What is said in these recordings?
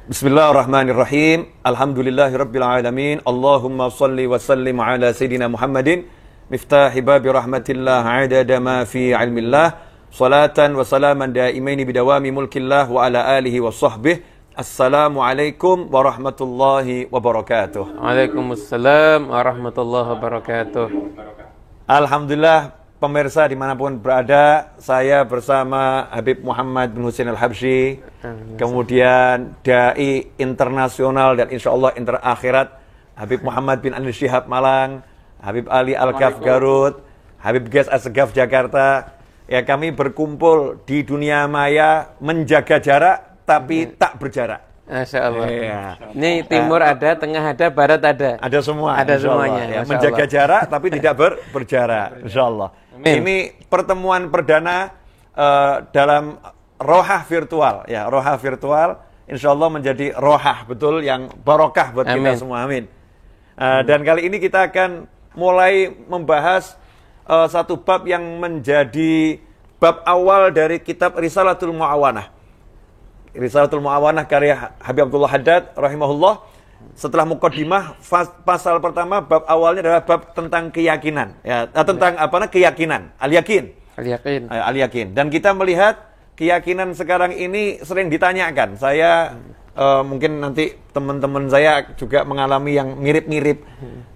Bismillahirrahmanirrahim. Alhamdulillahirabbil alamin. Allahumma shalli wa sallim ala sayidina Muhammadin miftahi babi rahmatillah adada ma fi ilmillah. Salatan wa salaman daimaini bidawami mulkillah wa ala alihi wa sahbihi. Assalamualaikum warahmatullahi wabarakatuh. Waalaikumsalam warahmatullahi wabarakatuh. Alhamdulillah, pemirsa dimanapun berada, saya bersama Habib Muhammad bin Husain Al-Habsyi, kemudian Dai internasional dan insya Allah interakhirat Habib Muhammad bin Anies Syihab Malang, Habib Ali Al-Ghaf Garut, Habib Ges Assegaf Jakarta. Ya, kami berkumpul di dunia maya menjaga jarak tapi tak berjarak. Masya Allah. Ya. Ini timur ada, tengah ada, barat ada. Ada semua. Ada semuanya. Ya, menjaga jarak tapi tidak berjarak. Insya Allah. Ini pertemuan perdana dalam rohah virtual. Ya, rohah virtual. Insya Allah menjadi rohah betul yang barokah buat kita semua. Amin. Dan kali ini kita akan mulai membahas satu bab yang menjadi bab awal dari kitab Risalatul Mu'awanah. Risalatul Mu'awanah karya Habib Abdullah Haddad rahimahullah. Setelah muqaddimah, pasal pertama bab awalnya adalah bab tentang keyakinan. Ya, tentang keyakinan, al-yakin. Al-yakin. Al-yakin. Dan kita melihat keyakinan sekarang ini sering ditanyakan. Saya mungkin nanti teman-teman saya juga mengalami yang mirip-mirip.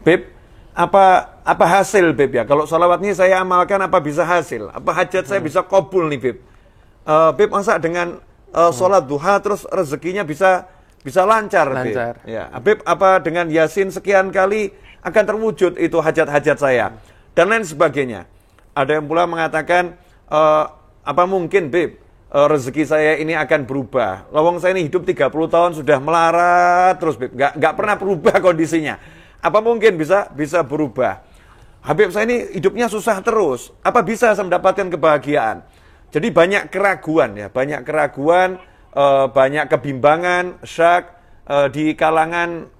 Beb, apa hasil Beb ya? Kalau salawat ini saya amalkan apa bisa hasil? Apa hajat saya bisa qabul nih Beb? Beb, masa dengan sholat duha terus rezekinya bisa lancar. Lancar. Ya, Habib, apa dengan Yasin sekian kali akan terwujud itu hajat-hajat saya dan lain sebagainya. Ada yang pula mengatakan apa mungkin Bib rezeki saya ini akan berubah. Lawang saya ini hidup 30 tahun sudah melarat terus Bib, nggak pernah berubah kondisinya. Apa mungkin bisa berubah? Habib, saya ini hidupnya susah terus. Apa bisa saya mendapatkan kebahagiaan? Jadi banyak keraguan ya, banyak kebimbangan, syak di kalangan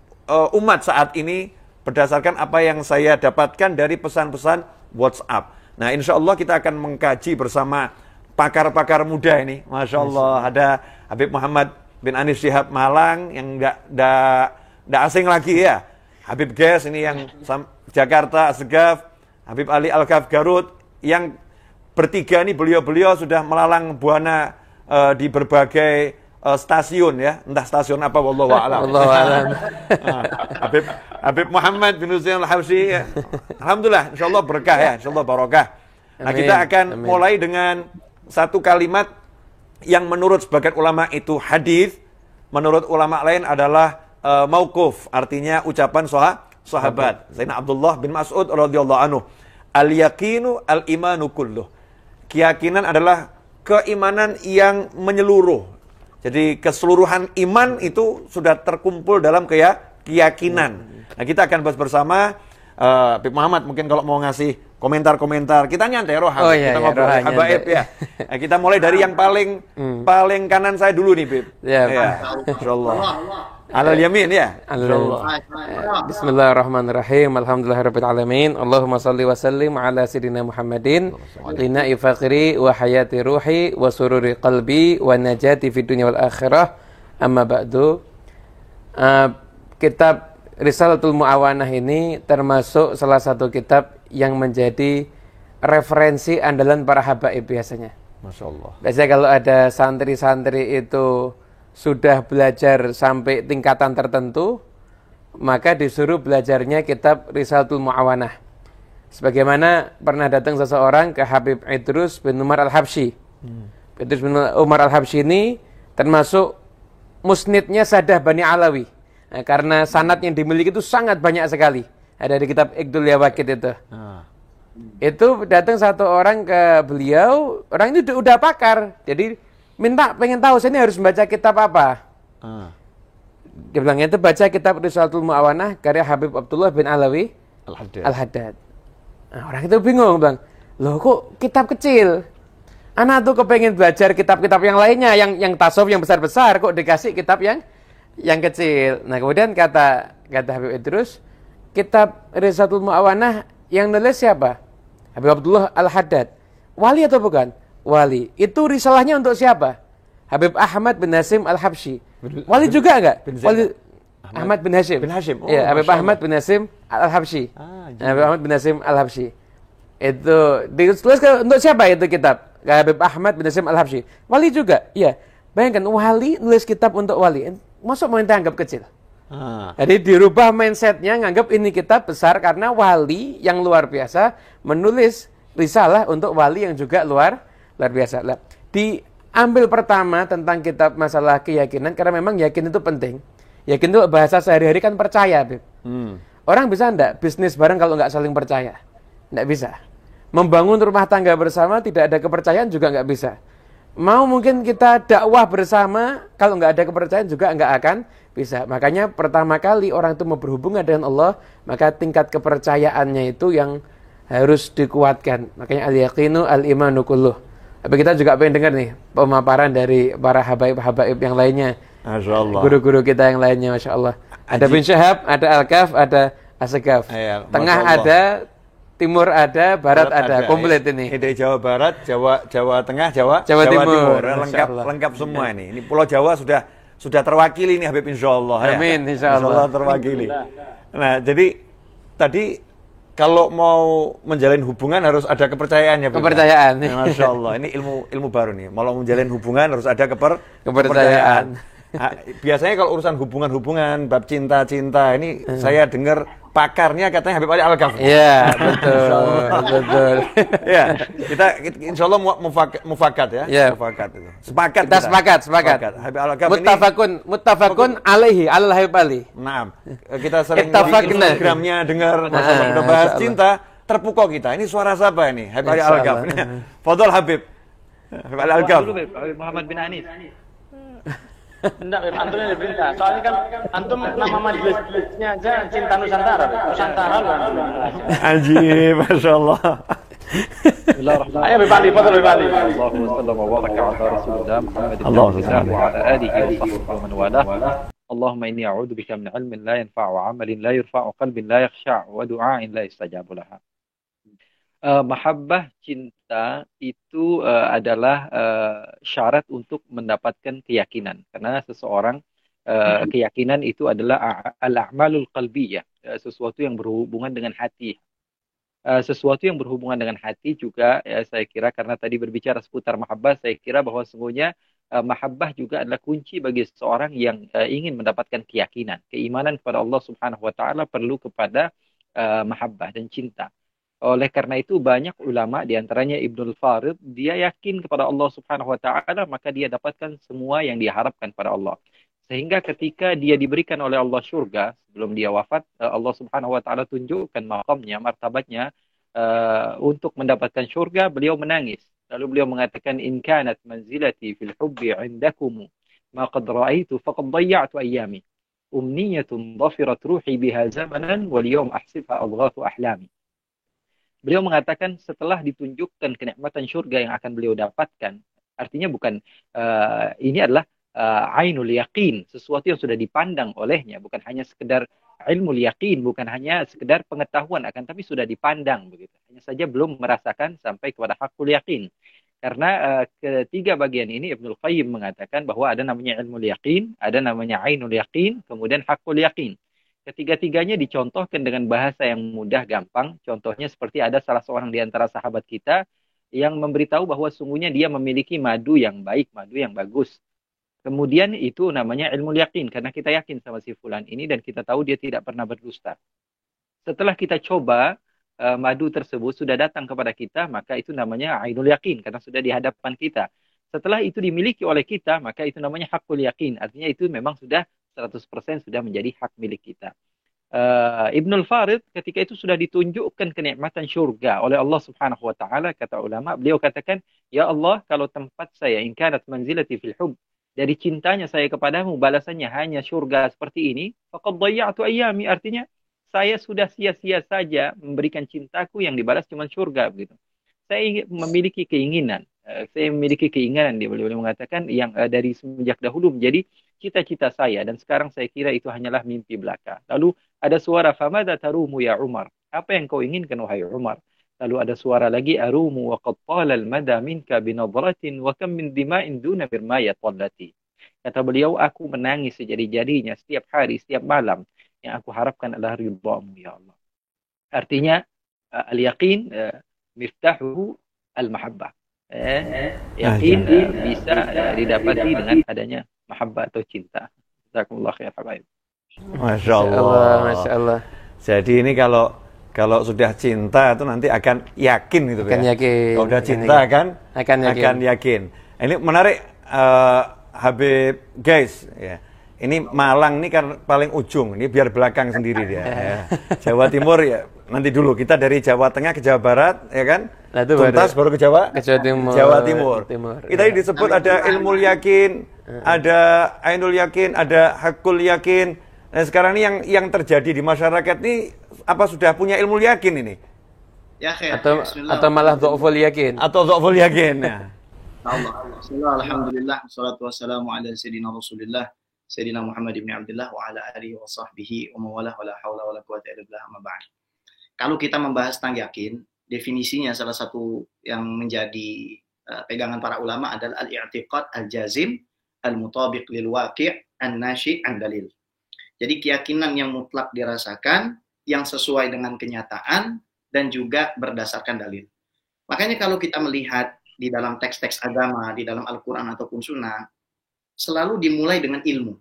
umat saat ini berdasarkan apa yang saya dapatkan dari pesan-pesan WhatsApp. Nah, insya Allah kita akan mengkaji bersama pakar-pakar muda ini. Masya Allah, ada Habib Muhammad bin Anies Syihab Malang yang nggak asing lagi ya. Habib Ges ini yang Jakarta Assegaf, Habib Ali Al-Ghaf Garut yang bertiga ini beliau sudah melalang buana di berbagai stasiun ya, entah stasiun apa wallahu a'lam. Wallahu a'lam. Habib Muhammad bin Husain Al-Habsyi ya. Alhamdulillah, insyaallah berkah ya, insyaallah barokah. Nah, kita akan mulai dengan satu kalimat yang menurut sebagian ulama itu hadis, menurut ulama lain adalah mauquf, artinya ucapan sahabat. Sayyidina Abdullah bin Mas'ud radhiyallahu anhu. Al-yaqinu al-imanu kulluh. Keyakinan adalah keimanan yang menyeluruh. Jadi keseluruhan iman itu sudah terkumpul dalam keyakinan. Nah, kita akan bahas bersama Habib Muhammad mungkin kalau mau ngasih komentar-komentar. Kita nyantai roha, kita ngobrol habaib ya. Nah, kita mulai dari yang paling kanan saya dulu nih, Bib. Ya. Insyaallah. Alal yamin ya. Bismillahirrahmanirrahim. Alhamdulillahirabbil alamin. Allahumma shalli wa sallim ala sayidina Muhammadin lina'i faqri wa hayati ruhi wa sururi qalbi wa najati fid dunya wal akhirah. Amma ba'du. Kitab Risalatul Mu'awanah ini termasuk salah satu kitab yang menjadi referensi andalan para habaib biasanya. Masya Allah. Biasanya kalau ada santri-santri itu sudah belajar sampai tingkatan tertentu, maka disuruh belajarnya kitab Risalatul Mu'awanah. Sebagaimana pernah datang seseorang ke Habib Idrus bin Umar Al-Habsyi. Idrus bin Umar Al-Habsyi ini termasuk musnidnya Sadah Bani Alawi. Nah, karena sanad yang dimiliki itu sangat banyak sekali. Ada di kitab Iqdul Yawakid itu. Itu datang satu orang ke beliau, orang ini udah pakar. Jadi pengen tahu saya ini harus membaca kitab apa. Dia bilang itu baca kitab Risalatul Mu'awanah karya Habib Abdullah bin Alawi Al-Haddad. Nah, orang itu bingung, bilang, loh kok kitab kecil? Anak tuh kepengen belajar kitab-kitab yang lainnya, yang tasawuf yang besar-besar, kok dikasih kitab yang kecil. Nah, kemudian kata Habib Idrus, kitab Risalatul Mu'awanah yang nulis siapa? Habib Abdullah Al-Haddad. Wali atau bukan? Wali. Itu risalahnya untuk siapa? Habib Ahmad bin Hasim Al-Habsyi. Wali juga enggak? Wali Ahmad bin Hasim. Bin Hasim. Oh, ya, Habib Ahmad bin Hasim Al-Habsyi. Habib Ahmad bin Hasim Al-Habsyi. Itu ditulis untuk siapa itu kitab? Habib Ahmad bin Hasim Al-Habsyi. Wali juga. Iya. Bayangkan wali nulis kitab untuk wali. Masuk mau anggap kecil. Jadi dirubah mindsetnya, nganggap ini kitab besar karena wali yang luar biasa menulis risalah untuk wali yang juga luar biasa. Lah, diambil pertama tentang kitab masalah keyakinan karena memang yakin itu penting. Yakin itu bahasa sehari-hari kan percaya, Bib. Orang bisa enggak bisnis bareng kalau enggak saling percaya? Enggak bisa. Membangun rumah tangga bersama tidak ada kepercayaan juga enggak bisa. Mau mungkin kita dakwah bersama, kalau nggak ada kepercayaan juga nggak akan bisa. Makanya pertama kali orang itu mau berhubungan dengan Allah, maka tingkat kepercayaannya itu yang harus dikuatkan. Makanya al-yaqinu al-imanu kulluh. Tapi kita juga pengen dengar nih pemaparan dari para habaib-habaib yang lainnya. Masya Allah. Guru-guru kita yang lainnya, Masya Allah. Ada bin Syahab, ada Al-Kaf, ada As-Sagaf. Tengah ada, Timur ada, Barat ada, komplit ini. Ini Jawa Barat, Jawa Tengah, Jawa Timur. Lengkap semua ini. Ini Pulau Jawa sudah terwakili nih Habib, insya Allah. Amin, insya Allah terwakili. Nah, jadi tadi kalau mau menjalin hubungan harus ada kepercayaan ya, Habib. Kepercayaan. Nah, Masya Allah, ini ilmu baru nih. Mau menjalin hubungan harus ada kepercayaan. Nah, biasanya kalau urusan hubungan-hubungan, bab cinta-cinta ini saya dengar pakarnya katanya Habib Ali Al-Ghaf. Iya, betul. Ya, kita insya Allah mufakat ya. Yeah. Mufakat itu. Sepakat. Kita sepakat. Habib Al-Ghaf Muttafaqun alaihi ala Habib Ali. Naam. Kita sering di Instagramnya dengar udah bahas cinta, terpukau kita. Ini suara siapa ini? Habib Ali Al-Ghaf. Fadhol Habib. Habib Ali Al-Ghaf. Habib Muhammad bin Anis. Enggak, antumnya diperintah. Soalnya kan antum nama majelisnya aja Cinta Nusantara. Nusantara lu antum. Ajib, Masya Allah. Bismillahirrahmanirrahim. Ayo Bali, fadhil Bali. Allahumma salli wa baraka ala rasulillah Muhammad ibn Abdillah wa ala alihi wa sahbihi wa man walah. Allahumma inni a'udzu bika min ilmin la yanfa'u wa 'amalin la yurfa'u qalbin la yakhsha' wa du'ain la yustajabu laha. Mahabbah cinta itu adalah syarat untuk mendapatkan keyakinan, karena seseorang keyakinan itu adalah al-a'malul qalbiyah, sesuatu yang berhubungan dengan hati. Sesuatu yang berhubungan dengan hati juga saya kira, karena tadi berbicara seputar mahabbah, saya kira bahwa sesungguhnya mahabbah juga adalah kunci bagi seseorang yang ingin mendapatkan keyakinan. Keimanan kepada Allah Subhanahu wa taala perlu kepada mahabbah dan cinta. Oleh karena itu banyak ulama, diantaranya Ibnul Farid, dia yakin kepada Allah Subhanahu wa taala, maka dia dapatkan semua yang diharapkan pada Allah. Sehingga ketika dia diberikan oleh Allah surga, sebelum dia wafat, Allah Subhanahu wa taala tunjukkan maqamnya, martabatnya untuk mendapatkan surga, beliau menangis. Lalu beliau mengatakan, in kanat manzilati fil hubbi 'indakum ma qad ra'aitu faqad dayya'tu ayyami. Umniyatun dhafirat ruhi biha zamanan wal yawm ahsibha adghathu ahlami. Beliau mengatakan setelah ditunjukkan kenikmatan surga yang akan beliau dapatkan, artinya bukan ini adalah ainul yaqin, sesuatu yang sudah dipandang olehnya, bukan hanya sekedar ilmu yaqin, bukan hanya sekedar pengetahuan akan, tapi sudah dipandang begitu. Hanya saja belum merasakan sampai kepada hakul yaqin. Karena ketiga bagian ini Ibnul Qayyim mengatakan bahwa ada namanya ilmu yaqin, ada namanya ainul yaqin, kemudian hakul yaqin. Ketiga-tiganya dicontohkan dengan bahasa yang mudah, gampang. Contohnya seperti ada salah seorang di antara sahabat kita yang memberitahu bahwa sungguhnya dia memiliki madu yang baik, madu yang bagus. Kemudian itu namanya ilmu yakin, karena kita yakin sama si fulan ini dan kita tahu dia tidak pernah berdusta. Setelah kita coba, madu tersebut sudah datang kepada kita, maka itu namanya ainul yakin, karena sudah di hadapan kita. Setelah itu dimiliki oleh kita, maka itu namanya hakul yakin. Artinya itu memang sudah 100% sudah menjadi hak milik kita. Ibnul Farid ketika itu sudah ditunjukkan kenikmatan syurga oleh Allah Subhanahu wa taala, kata ulama, beliau katakan, ya Allah, kalau tempat saya in kanat manzilati fil hub, dari cintanya saya kepadamu balasannya hanya syurga seperti ini, faqad dayya'tu ayyami, artinya saya sudah sia-sia saja memberikan cintaku, yang dibalas cuma syurga begitu. Saya memiliki keinginan, dia boleh mengatakan yang dari semenjak dahulu menjadi cita-cita saya, dan sekarang saya kira itu hanyalah mimpi belaka. Lalu ada suara, famadza tarumu ya Umar, apa yang kau inginkan wahai Umar? Lalu ada suara lagi, arumu wa qad tala al-mada minka binadratin wa kam min dima'in duna birmaya tallati. Kata beliau, aku menangis sejadi-jadinya setiap hari, setiap malam. Yang aku harapkan adalah ridhamu, ya Allah. Artinya, al-yaqin miftahu al-mahabbah. Yakin bisa didapati dengan adanya mahabbah atau cinta. Jazakumullah khair, habaib. Masya Allah. Masya Allah. Jadi ini kalau sudah cinta itu nanti akan yakin gitu Akan ya. yakin. Kalau sudah cinta akan yakin. Ini menarik Habib guys ya. Ini Malang ini kan paling ujung, ini biar belakang sendiri dia. Ya. Jawa Timur ya, nanti dulu kita dari Jawa Tengah ke Jawa Barat, ya kan? Nah, itu tuntas baru ke Jawa Timur. Jawa Timur. Kita ya. Disebut ada ilmu yakin, ada ainul yakin, ada hakul yakin. Nah sekarang ini yang terjadi di masyarakat ini apa sudah punya ilmu yakin ini? Ya, atau malah dhaful yakin? Atau dhaful yakin. Ya. Allah. Alhamdulillah, wassalatu wassalamu ala sayyidina Rasulillah. Sayyidina Muhammad ibn Abdullah wa ala alihi wa sahbihi wa mawalah wa la hawla wa la quwwata illa billah amma ba'd. Kalau kita membahas tentang yakin, definisinya salah satu yang menjadi pegangan para ulama adalah al-i'tiqad al-jazim al-mutabiq lil waqi' an-nashi' an dalil. Jadi keyakinan yang mutlak dirasakan, yang sesuai dengan kenyataan dan juga berdasarkan dalil. Makanya kalau kita melihat di dalam teks-teks agama, di dalam Al-Qur'an ataupun Sunnah, selalu dimulai dengan ilmu.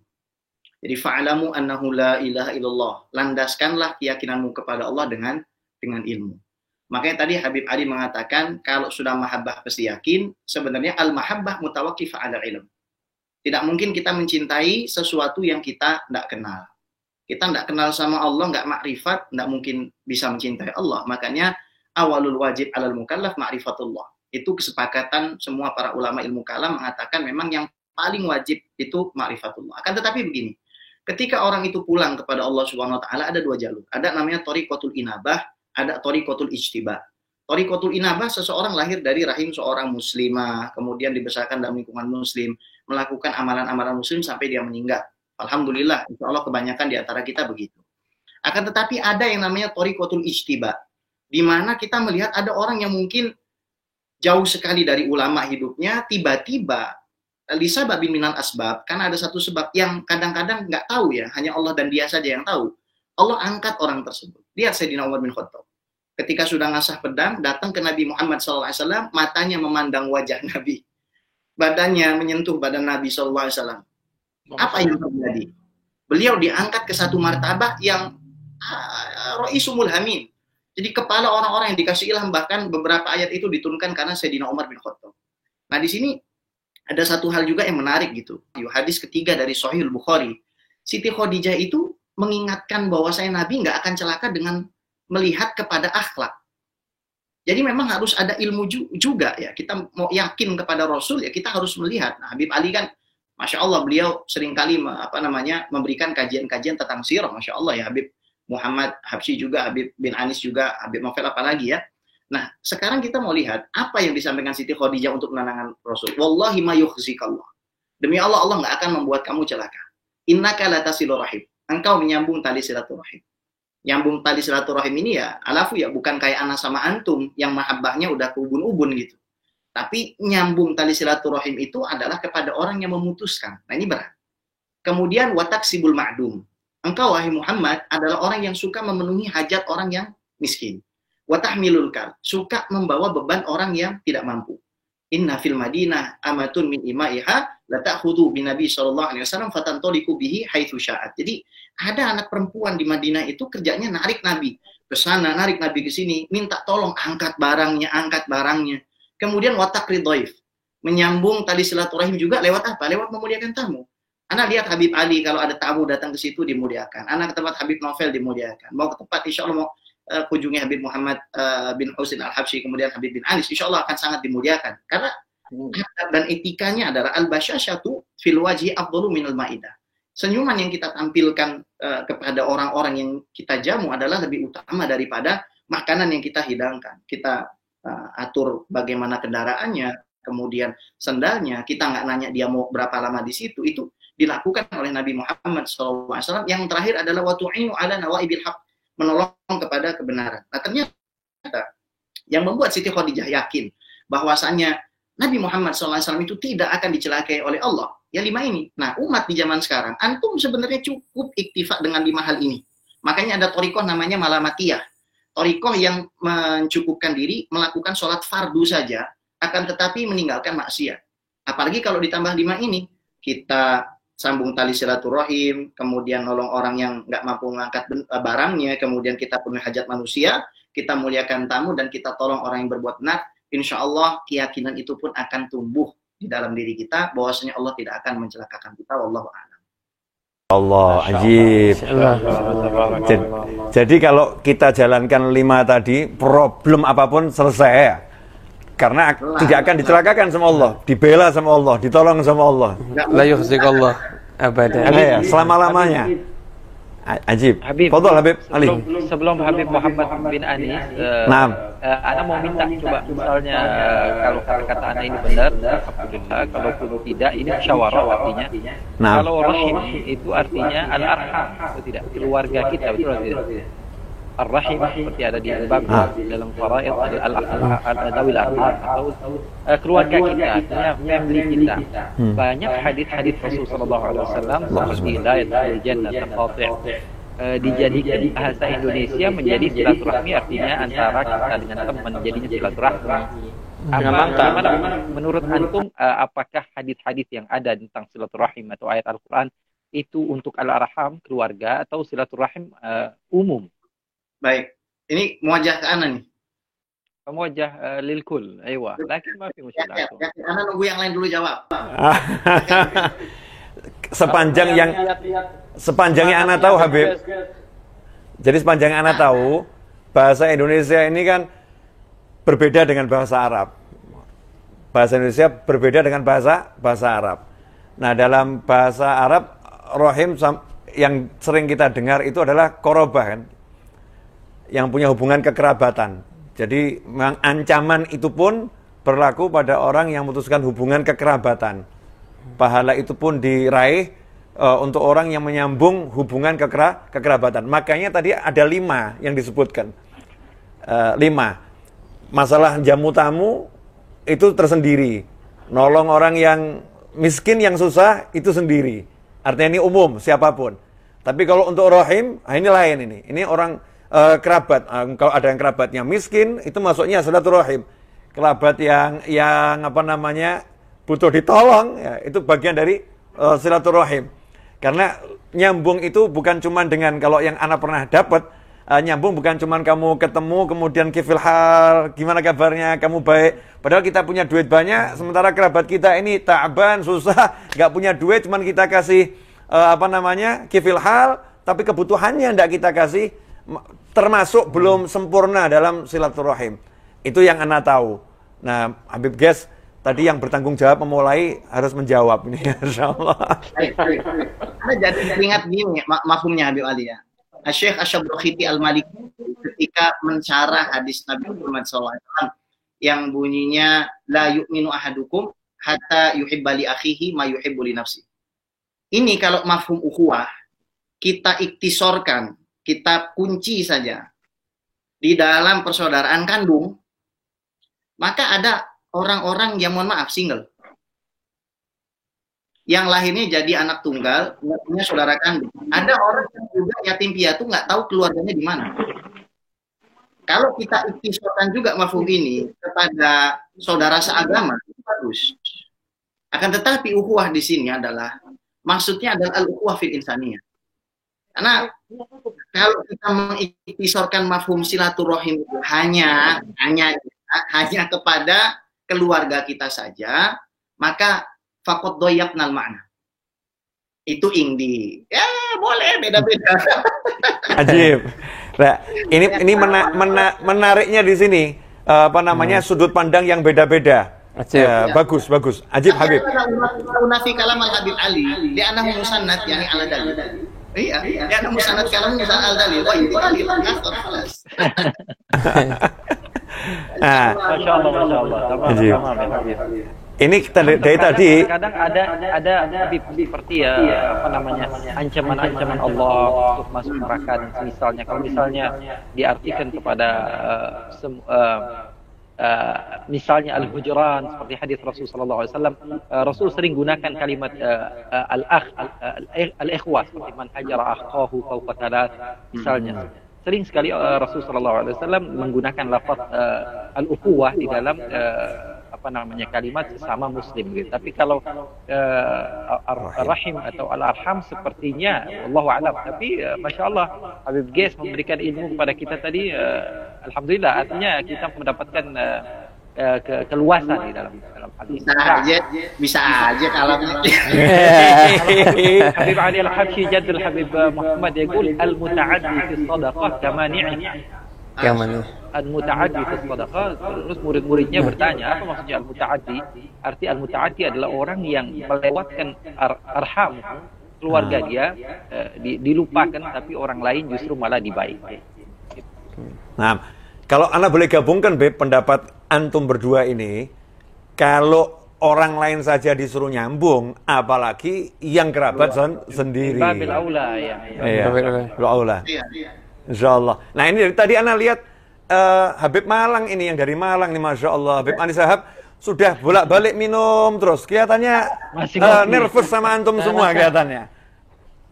Jadi fa'alamu annahu la ilaha illallah. Landaskanlah keyakinanmu kepada Allah dengan ilmu. Makanya tadi Habib Ali mengatakan kalau sudah mahabbah pasti yakin, sebenarnya al-mahabbah mutawaqqifah 'ala ilm. Tidak mungkin kita mencintai sesuatu yang kita tidak kenal. Kita tidak kenal sama Allah, nggak makrifat, tidak mungkin bisa mencintai Allah. Makanya awalul wajib 'alal mukallaf ma'rifatullah. Itu kesepakatan semua para ulama ilmu kalam mengatakan memang yang paling wajib itu ma'rifatullah. Akan tetapi begini, ketika orang itu pulang kepada Allah Subhanahu wa taala ada dua jalur. Ada namanya thariqatul inabah, ada thariqatul ijtiba. Thariqatul inabah seseorang lahir dari rahim seorang muslimah, kemudian dibesarkan dalam lingkungan muslim, melakukan amalan-amalan muslim sampai dia meninggal. Alhamdulillah, insyaallah kebanyakan di antara kita begitu. Akan tetapi ada yang namanya thariqatul ijtiba, di mana kita melihat ada orang yang mungkin jauh sekali dari ulama hidupnya, tiba-tiba Lisa babin minal asbab, karena ada satu sebab yang kadang-kadang nggak tahu ya, hanya Allah dan dia saja yang tahu. Allah angkat orang tersebut. Lihat Sayyidina Umar bin Khattab. Ketika sudah ngasah pedang, datang ke Nabi Muhammad SAW, matanya memandang wajah Nabi. Badannya menyentuh badan Nabi SAW. Apa yang terjadi? Beliau diangkat ke satu martabah yang Raisumul Hamim. Jadi kepala orang-orang yang dikasih ilham, bahkan beberapa ayat itu diturunkan karena Sayyidina Umar bin Khattab. Nah di sini ada satu hal juga yang menarik gitu. Hadis ketiga dari Sahih Bukhari. Siti Khadijah itu mengingatkan bahwa Nabi nggak akan celaka dengan melihat kepada akhlak. Jadi memang harus ada ilmu juga ya. Kita mau yakin kepada Rasul ya kita harus melihat. Nah, Habib Ali kan, Masya Allah beliau seringkali memberikan kajian-kajian tentang sirah. Masya Allah ya Habib Muhammad Habsyi juga, Habib bin Anis juga, Habib Novel apalagi ya. Nah, sekarang kita mau lihat apa yang disampaikan Siti Khadijah untuk menenangkan Rasul. Wallahi ma yukhzikallah. Demi Allah, Allah nggak akan membuat kamu celaka. Innaka latasilu rahim. Engkau menyambung tali silaturahim. Nyambung tali silaturahim ini ya, alafu ya, bukan kayak ana sama antum yang mahabbahnya udah ke ubun-ubun gitu. Tapi nyambung tali silaturahim itu adalah kepada orang yang memutuskan. Nah, ini berat. Kemudian wataksibul ma'dum. Engkau wahai Muhammad adalah orang yang suka memenuhi hajat orang yang miskin. Watahmilul kal, suka membawa beban orang yang tidak mampu. Inna fil Madinah amatun min imaiha la ta'khudhu bin Nabi sallallahu alaihi wasallam fatantaliqu bihi haitsu sya'at. Jadi ada anak perempuan di Madinah itu kerjanya narik Nabi ke sana, narik Nabi ke sini, minta tolong angkat barangnya. Kemudian watakri dhaif, menyambung tali silaturahim juga lewat apa? Lewat memuliakan tamu. Anak lihat Habib Ali kalau ada tamu datang ke situ dimuliakan. Anak ke tempat Habib Novel dimuliakan. Mau ke tempat insyaallah mau kunjungi Habib Muhammad bin Husain Al-Habsyi, kemudian Habib bin Anis, insya Allah akan sangat dimuliakan. Karena adab dan etikanya adalah al-basyasyatu fil wajhi afdalu minal ma'idah. Senyuman yang kita tampilkan kepada orang-orang yang kita jamu adalah lebih utama daripada makanan yang kita hidangkan. Kita atur bagaimana kendaraannya, kemudian sendalnya, kita nggak nanya dia mau berapa lama di situ, itu dilakukan oleh Nabi Muhammad SAW. Yang terakhir adalah wa tu'inu ala nawaibil haq, menolong kepada kebenaran. Nah ternyata Yang membuat Siti Khadijah yakin bahwasanya Nabi Muhammad SAW itu tidak akan dicelakai oleh Allah. Ya 5 ini. Nah, umat di zaman sekarang, antum sebenarnya cukup iktifak dengan 5 hal ini. Makanya ada thariqah namanya malamatiyah. Thariqah yang mencukupkan diri melakukan sholat fardu saja, akan tetapi meninggalkan maksiat. Apalagi kalau ditambah 5 ini, kita sambung tali silaturahim, kemudian nolong orang yang nggak mampu mengangkat barangnya, kemudian kita penuhi hajat manusia, kita muliakan tamu, dan kita tolong orang yang berbuat benar. Insya Allah keyakinan itu pun akan tumbuh di dalam diri kita, bahwasanya Allah tidak akan mencelakakan kita. Wallahu a'lam. Allah, ajib. Jadi kalau kita jalankan 5 tadi, problem apapun selesai ya. Karena tidak akan dicelakakan sama Allah, dibela sama Allah, ditolong sama Allah. La yukhzikallah abadan. Ya, selama-lamanya. Ajib. Habib, Fadhol Habib Ali. Sebelum Habib Muhammad bin Anis, Ana mau minta coba misalnya kalau kata Ana ini benar, alhamdulillah. Kalaupun tidak, ini musyawarah artinya. Kalau rahim itu artinya al-arham, atau tidak? Keluarga kita, betul atau tidak? Ar-rahim seperti ada di bab dalam faraid al-adawil arham atau keluarga kita, artinya family kita. Banyak hadis-hadis Rasulullah sallallahu alaihi wasallam seperti la yadkhulul jannata qati', dijadikan bahasa Indonesia menjadi silaturahmi, artinya antara kita dengan teman jadinya silaturahmi. Bagaimana menurut antum, apakah hadis-hadis yang ada tentang silaturahim atau ayat Al-Qur'an itu untuk al-arham keluarga atau silaturahim umum? Baik, ini muwajah ke Ana nih. Muwajah lil kul, aywa. Lakin ma fi mushkilah. Ana nunggu yang lain dulu jawab. Sepanjangnya Ana tahu Habib. Jadi sepanjangnya Ana tahu, bahasa Indonesia ini kan berbeda dengan bahasa Arab. Bahasa Indonesia berbeda dengan bahasa Arab. Nah, dalam bahasa Arab, rahim yang sering kita dengar itu adalah korobah kan, yang punya hubungan kekerabatan. Jadi ancaman itu pun berlaku pada orang yang memutuskan hubungan kekerabatan. Pahala itu pun diraih untuk orang yang menyambung hubungan kekerabatan. Makanya tadi ada 5 yang disebutkan. 5. Masalah jamu tamu itu tersendiri. Nolong orang yang miskin, yang susah itu sendiri. Artinya ini umum, siapapun. Tapi kalau untuk rahim, ini lain ini. Ini orang kerabat, kalau ada yang kerabatnya miskin, itu masuknya silaturahim. Kerabat yang apa namanya butuh ditolong, ya, itu bagian dari silaturahim. Karena nyambung itu bukan cuma dengan, kalau yang anak pernah dapat, nyambung bukan cuma kamu ketemu kemudian kifil hal, gimana kabarnya, kamu baik. Padahal kita punya duit banyak, sementara kerabat kita ini ta'ban, susah, nggak punya duit, cuma kita kasih kifil hal, tapi kebutuhannya nggak kita kasih. Termasuk belum sempurna dalam silaturahim. Itu yang Ana tahu. Nah, Habib Ges tadi yang bertanggung jawab memulai harus menjawab ini, insyaallah. Ana jadi ingat gini mafhumnya Habib Ali ya. Syekh Asy-Syabrkhiti Al-Maliki ketika mensyarah hadis Nabi Muhammad SAW yang bunyinya la yu'minu ahadukum hatta yuhibba li akhihi ma yuhibbu li nafsi. Ini kalau mafhum ukhuwah kita iktisorkan, kita kunci saja di dalam persaudaraan kandung, maka ada orang-orang yang mohon maaf single, yang lahirnya jadi anak tunggal, nggak punya saudara kandung. Ada orang yang juga yatim piatu, nggak tahu keluarganya di mana. Kalau kita iktisorkan juga mafhum ini kepada saudara seagama, itu bagus. Akan tetapi ukhuwah di sini adalah, maksudnya adalah al-ukhuwah fil insaniyah. Karena kalau kita mengiktisorkan mafhum silaturahim itu hanya kepada keluarga kita saja, maka faqad dhayyaqnal ma'na. Itu ingdi. Ya, boleh beda-beda. Ajib. Nah, ini menariknya di sini sudut pandang yang beda-beda. Bagus. Ajib Habib. Unafi kalam al-Habib Ali, li'annahu musannad yani ala dalil. Iya, ya kamu sanad kalam misal al-dalil. Wah, itu dalil ngaftar kelas. Masya Allah. Ini dari tadi. Kadang ada seperti ancaman-ancaman Allah untuk masuk neraka, misalnya. Kalau misalnya diartikan kepada misalnya al-hujran seperti hadis Rasul sallallahu alaihi wasallam, Rasul sering gunakan kalimat al-akh, al-ikhwah, seperti man hajara akhahu fawqa thalath misalnya. Sering sekali Rasul sallallahu alaihi wasallam menggunakan lafaz al-ukhuwah di dalam kalimat sesama muslim gitu. Tapi kalau ar-rahim atau al-arham sepertinya wallahu a'lam. Tapi masya Allah Habib Ges memberikan ilmu kepada kita tadi, alhamdulillah, artinya kita mendapatkan keluasan di dalam hal ini. Bisa aja kalau Habib Ali Al-Habsyi Jaddul Habib Muhammad yaqul al-muta'addi fi sadaqah kamani'i. Al-muta'addi fi sadaqah. Terus murid-muridnya bertanya, apa maksudnya al-muta'addi? Arti al-muta'addi adalah orang yang melewatkan arham, keluarga dia, dilupakan, tapi orang lain justru malah dibaik. Nah, kalau Anda boleh gabungkan, Beb, pendapat antum berdua ini, kalau orang lain saja disuruh nyambung, apalagi yang kerabat sendiri. Babil aula ya. Iya, babil aula. Insyaallah. Nah, ini dari tadi Anda lihat Habib Malang ini, yang dari Malang nih, Masya Allah. Habib Anis Sahab sudah bolak-balik minum terus. Kelihatannya nervous sama antum semua kelihatannya.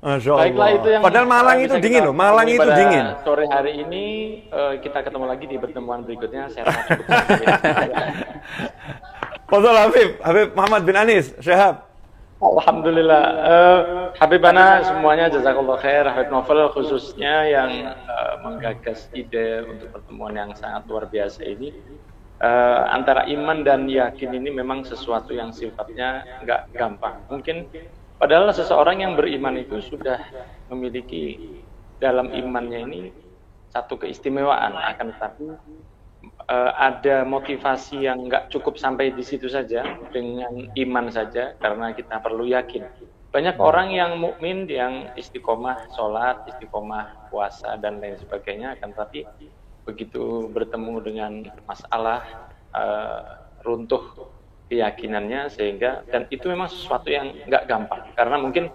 Masya Allah. Baiklah, itu yang padahal Malang itu dingin loh. Malang itu dingin. Sore hari ini kita ketemu lagi di pertemuan berikutnya. Saya Fadhal Habib Muhammad bin Anis Syahab. Alhamdulillah. Habibana semuanya jazakallah khair. Habib Novel khususnya yang menggagas ide untuk pertemuan yang sangat luar biasa ini. Antara iman dan yakin ini memang sesuatu yang sifatnya nggak gampang. Mungkin padahal seseorang yang beriman itu sudah memiliki dalam imannya ini satu keistimewaan, akan tetapi ada motivasi yang nggak cukup sampai di situ saja dengan iman saja, karena kita perlu yakin. Banyak orang yang mukmin, yang istiqomah sholat, istiqomah puasa dan lain sebagainya, akan tetapi begitu bertemu dengan masalah runtuh keyakinannya, sehingga, dan itu memang sesuatu yang nggak gampang, karena mungkin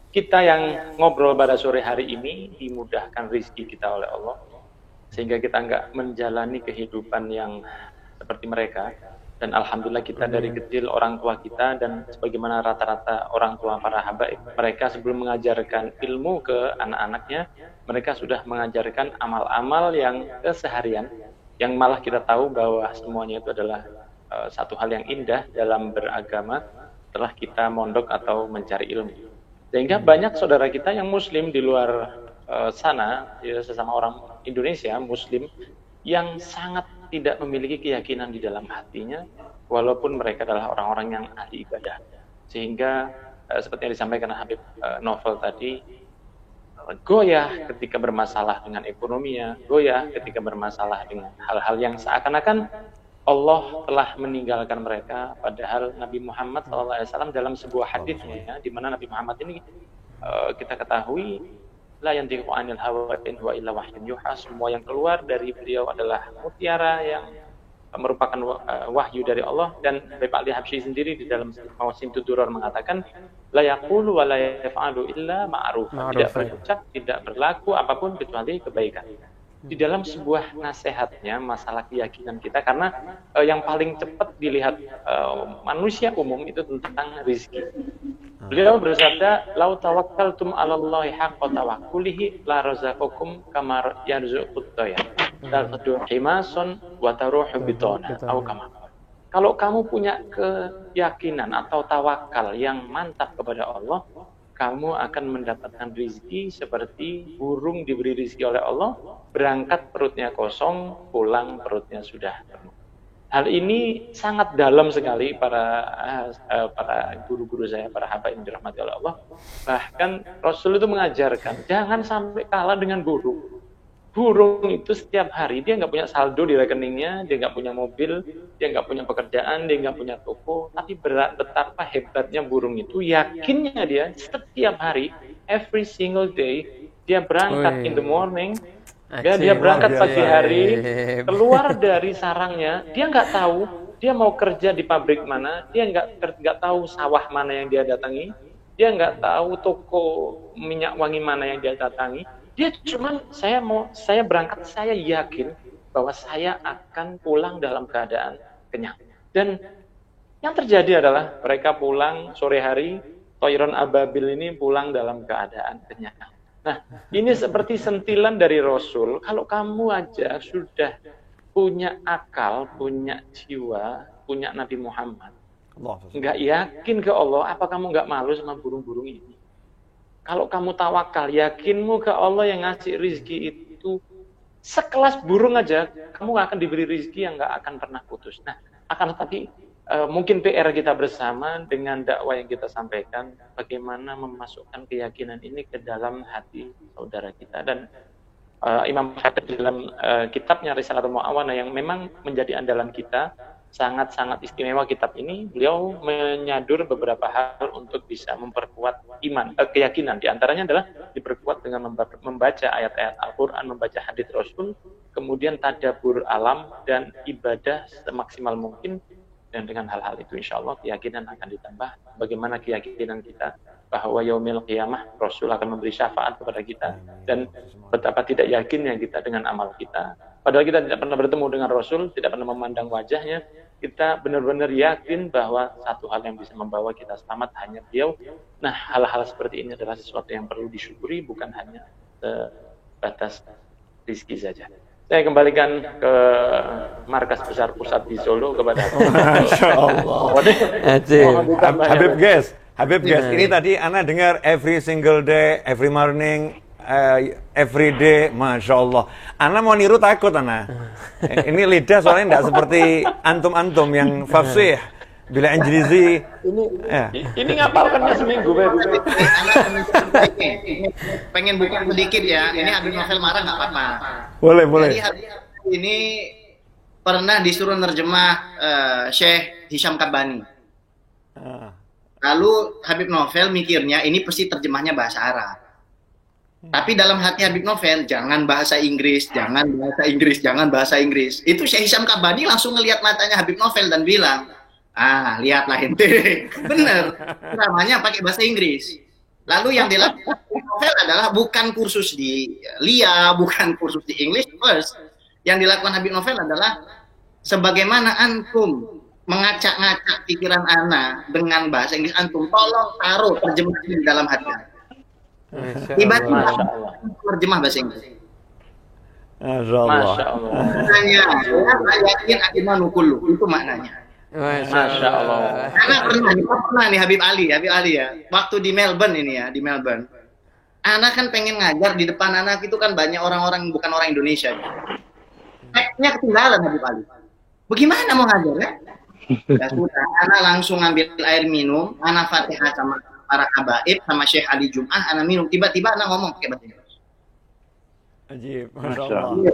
kita yang ngobrol pada sore hari ini dimudahkan rezeki kita oleh Allah, sehingga kita nggak menjalani kehidupan yang seperti mereka. Dan alhamdulillah kita dari kecil, orang tua kita dan sebagaimana rata-rata orang tua para habaib, mereka sebelum mengajarkan ilmu ke anak-anaknya, mereka sudah mengajarkan amal-amal yang keseharian, yang malah kita tahu bahwa semuanya itu adalah satu hal yang indah dalam beragama setelah kita mondok atau mencari ilmu. Sehingga banyak saudara kita yang muslim di luar sana, ya, sesama orang Indonesia muslim, yang sangat tidak memiliki keyakinan di dalam hatinya, walaupun mereka adalah orang-orang yang ahli ibadah. Sehingga seperti yang disampaikan Habib Novel tadi, goyah ketika bermasalah dengan ekonominya, goyah ketika bermasalah dengan hal-hal yang seakan-akan Allah telah meninggalkan mereka, padahal Nabi Muhammad SAW dalam sebuah hadisnya, di mana Nabi Muhammad ini kita ketahui la yantiqu 'anil hawa in huwa illa wahyun yuha, semua yang keluar dari beliau adalah mutiara yang merupakan wahyu dari Allah. Dan Habib Ali Habsyi sendiri di dalam Mawasim Tuduror mengatakan la yaqulu wa la yaf'alu illa ma'ruf, tidak berucap, tidak berlaku apapun kecuali kebaikan. Di dalam sebuah nasihatnya masalah keyakinan kita, karena yang paling cepat dilihat manusia umum itu tentang rezeki. Beliau bersabda, "Lau tawakkaltum 'alallahi haqqa tawakkulihi la razaqakum kama yarzuqut tayr. Taqdu himasun wa taruhu bitana." Kalau kamu punya keyakinan atau tawakal yang mantap kepada Allah, kamu akan mendapatkan rezeki seperti burung diberi rezeki oleh Allah, berangkat perutnya kosong, pulang perutnya sudah penuh. Hal ini sangat dalam sekali para guru-guru saya, para habaib yang dirahmati oleh Allah. Bahkan Rasul itu mengajarkan, jangan sampai kalah dengan burung. Burung itu setiap hari dia nggak punya saldo di rekeningnya, dia nggak punya mobil, dia nggak punya pekerjaan, dia nggak punya toko. Tapi betapa hebatnya burung itu, yakinnya dia setiap hari, every single day, dia berangkat in the morning, dia berangkat pagi hari, keluar dari sarangnya, dia nggak tahu dia mau kerja di pabrik mana, dia nggak tahu sawah mana yang dia datangi, dia nggak tahu toko minyak wangi mana yang dia datangi. Dia cuman saya berangkat, saya yakin bahwa saya akan pulang dalam keadaan kenyang. Dan yang terjadi adalah mereka pulang sore hari, Toiron Ababil ini pulang dalam keadaan kenyang. Nah, ini seperti sentilan dari Rasul. Kalau kamu aja sudah punya akal, punya jiwa, punya Nabi Muhammad, nggak yakin ke Allah, apa kamu nggak malu sama burung-burung ini? Kalau kamu tawakal, yakinmu ke Allah yang ngasih rizki itu sekelas burung aja, kamu nggak akan diberi rizki yang nggak akan pernah putus. Nah, akan tetapi mungkin PR kita bersama dengan dakwah yang kita sampaikan, bagaimana memasukkan keyakinan ini ke dalam hati saudara kita. Dan Imam Khatib dalam kitabnya Risalatul Mu'awanah yang memang menjadi andalan kita, sangat-sangat istimewa kitab ini, beliau menyadur beberapa hal untuk bisa memperkuat iman, keyakinan. Di antaranya adalah diperkuat dengan membaca ayat-ayat Al-Quran, membaca hadits Rasul, kemudian tadabbur alam dan ibadah semaksimal mungkin. Dan dengan hal-hal itu insya Allah keyakinan akan ditambah. Bagaimana keyakinan kita bahwa yaumil qiyamah Rasul akan memberi syafaat kepada kita, dan betapa tidak yakinnya kita dengan amal kita. Padahal kita tidak pernah bertemu dengan Rasul, tidak pernah memandang wajahnya. Kita benar-benar yakin bahwa satu hal yang bisa membawa kita selamat hanya beliau. Nah, hal-hal seperti ini adalah sesuatu yang perlu disyukuri, bukan hanya sebatas rizki saja. Saya kembalikan ke markas besar pusat di Solo kepada Masya Allah. Habib guys, ini tadi Ana dengar every single day, every morning, every day, Masya Allah. Ana mau niru takut, Ana. Ini lidah soalnya tidak seperti antum-antum yang fasih. Bila Anjlizi ini ngapalkannya seminggu, Beb. Pengen buka sedikit ya. Ini Habib Novel marah nggak apa-apa. Boleh. Jadi ini pernah disuruh nerjemah Syekh Hisham Kabani. Lalu Habib Novel mikirnya ini pasti terjemahnya bahasa Arab. Tapi dalam hati Habib Novel, jangan bahasa Inggris, jangan bahasa Inggris. Itu Syekh Hisham Kabani langsung ngelihat matanya Habib Novel dan bilang, lihatlah ente. Bener, namanya pakai bahasa Inggris. Lalu yang dilakukan Novel adalah bukan kursus di LIA, bukan kursus di English first. Yang dilakukan Habib Novel adalah sebagaimana antum mengacak-ngacak pikiran ana dengan bahasa Inggris antum, tolong taruh terjemahan di dalam hati. Tiba-tiba terjemah bahasa Inggris. Masya Allah. Maknanya, yakin akimanu kullu, itu maknanya. Masya Allah. Karena pernah nih Habib Ali ya, waktu di Melbourne ini ya, di Melbourne. Anak kan pengen ngajar, di depan anak itu kan banyak orang-orang bukan orang Indonesia. Teksnya ketinggalan Habib Ali. Bagaimana mau ngajar ya? Ya sudah, anak langsung ambil air minum, anak Fatihah sama para habaib sama Syekh Ali Jum'ah, anak minum. Tiba-tiba anak ngomong pakai bahasa Inggris. Ajib, Masya Allah.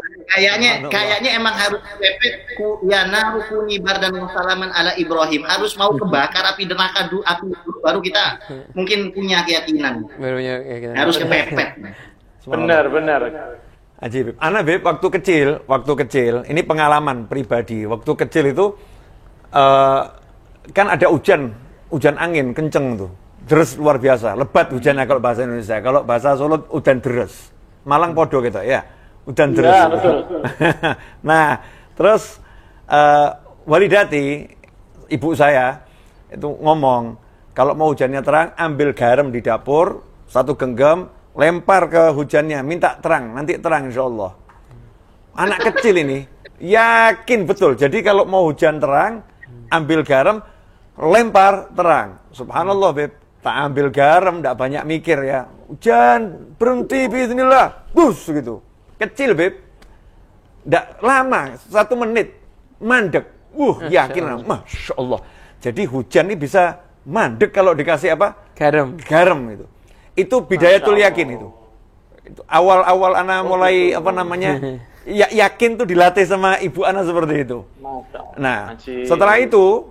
Kayaknya emang harus pepet ya narukuni bardan wasalaman ala Ibrahim, harus mau kebakar api neraka dulu, baru kita mungkin punya keyakinan. Harus kepepet. Benar. Ajib. Ana Beb, waktu kecil, ini pengalaman pribadi. Waktu kecil itu kan ada hujan angin kenceng tuh, deres luar biasa, lebat hujannya kalau bahasa Indonesia. Kalau bahasa Solo hujan deres. Malang podo gitu ya, hujan deres. Ya, betul. Nah, terus Walidati, ibu saya itu ngomong, kalau mau hujannya terang, ambil garam di dapur, 1 genggam, lempar ke hujannya, minta terang, nanti terang insya Allah. Anak kecil ini yakin betul. Jadi kalau mau hujan terang, ambil garam, lempar terang. Subhanallah, Beb. Tak ambil garam, tidak banyak mikir ya. Hujan, berhenti, bismillah. Bus, gitu. Kecil, Beb. Tidak lama, 1 menit. Mandek. Yakin. Masya Allah. Jadi hujan ini bisa mandek kalau dikasih apa? Garam itu. Itu bidayatul yakin itu. Awal-awal anak mulai yakin tuh dilatih sama ibu anak seperti itu. Nah, setelah itu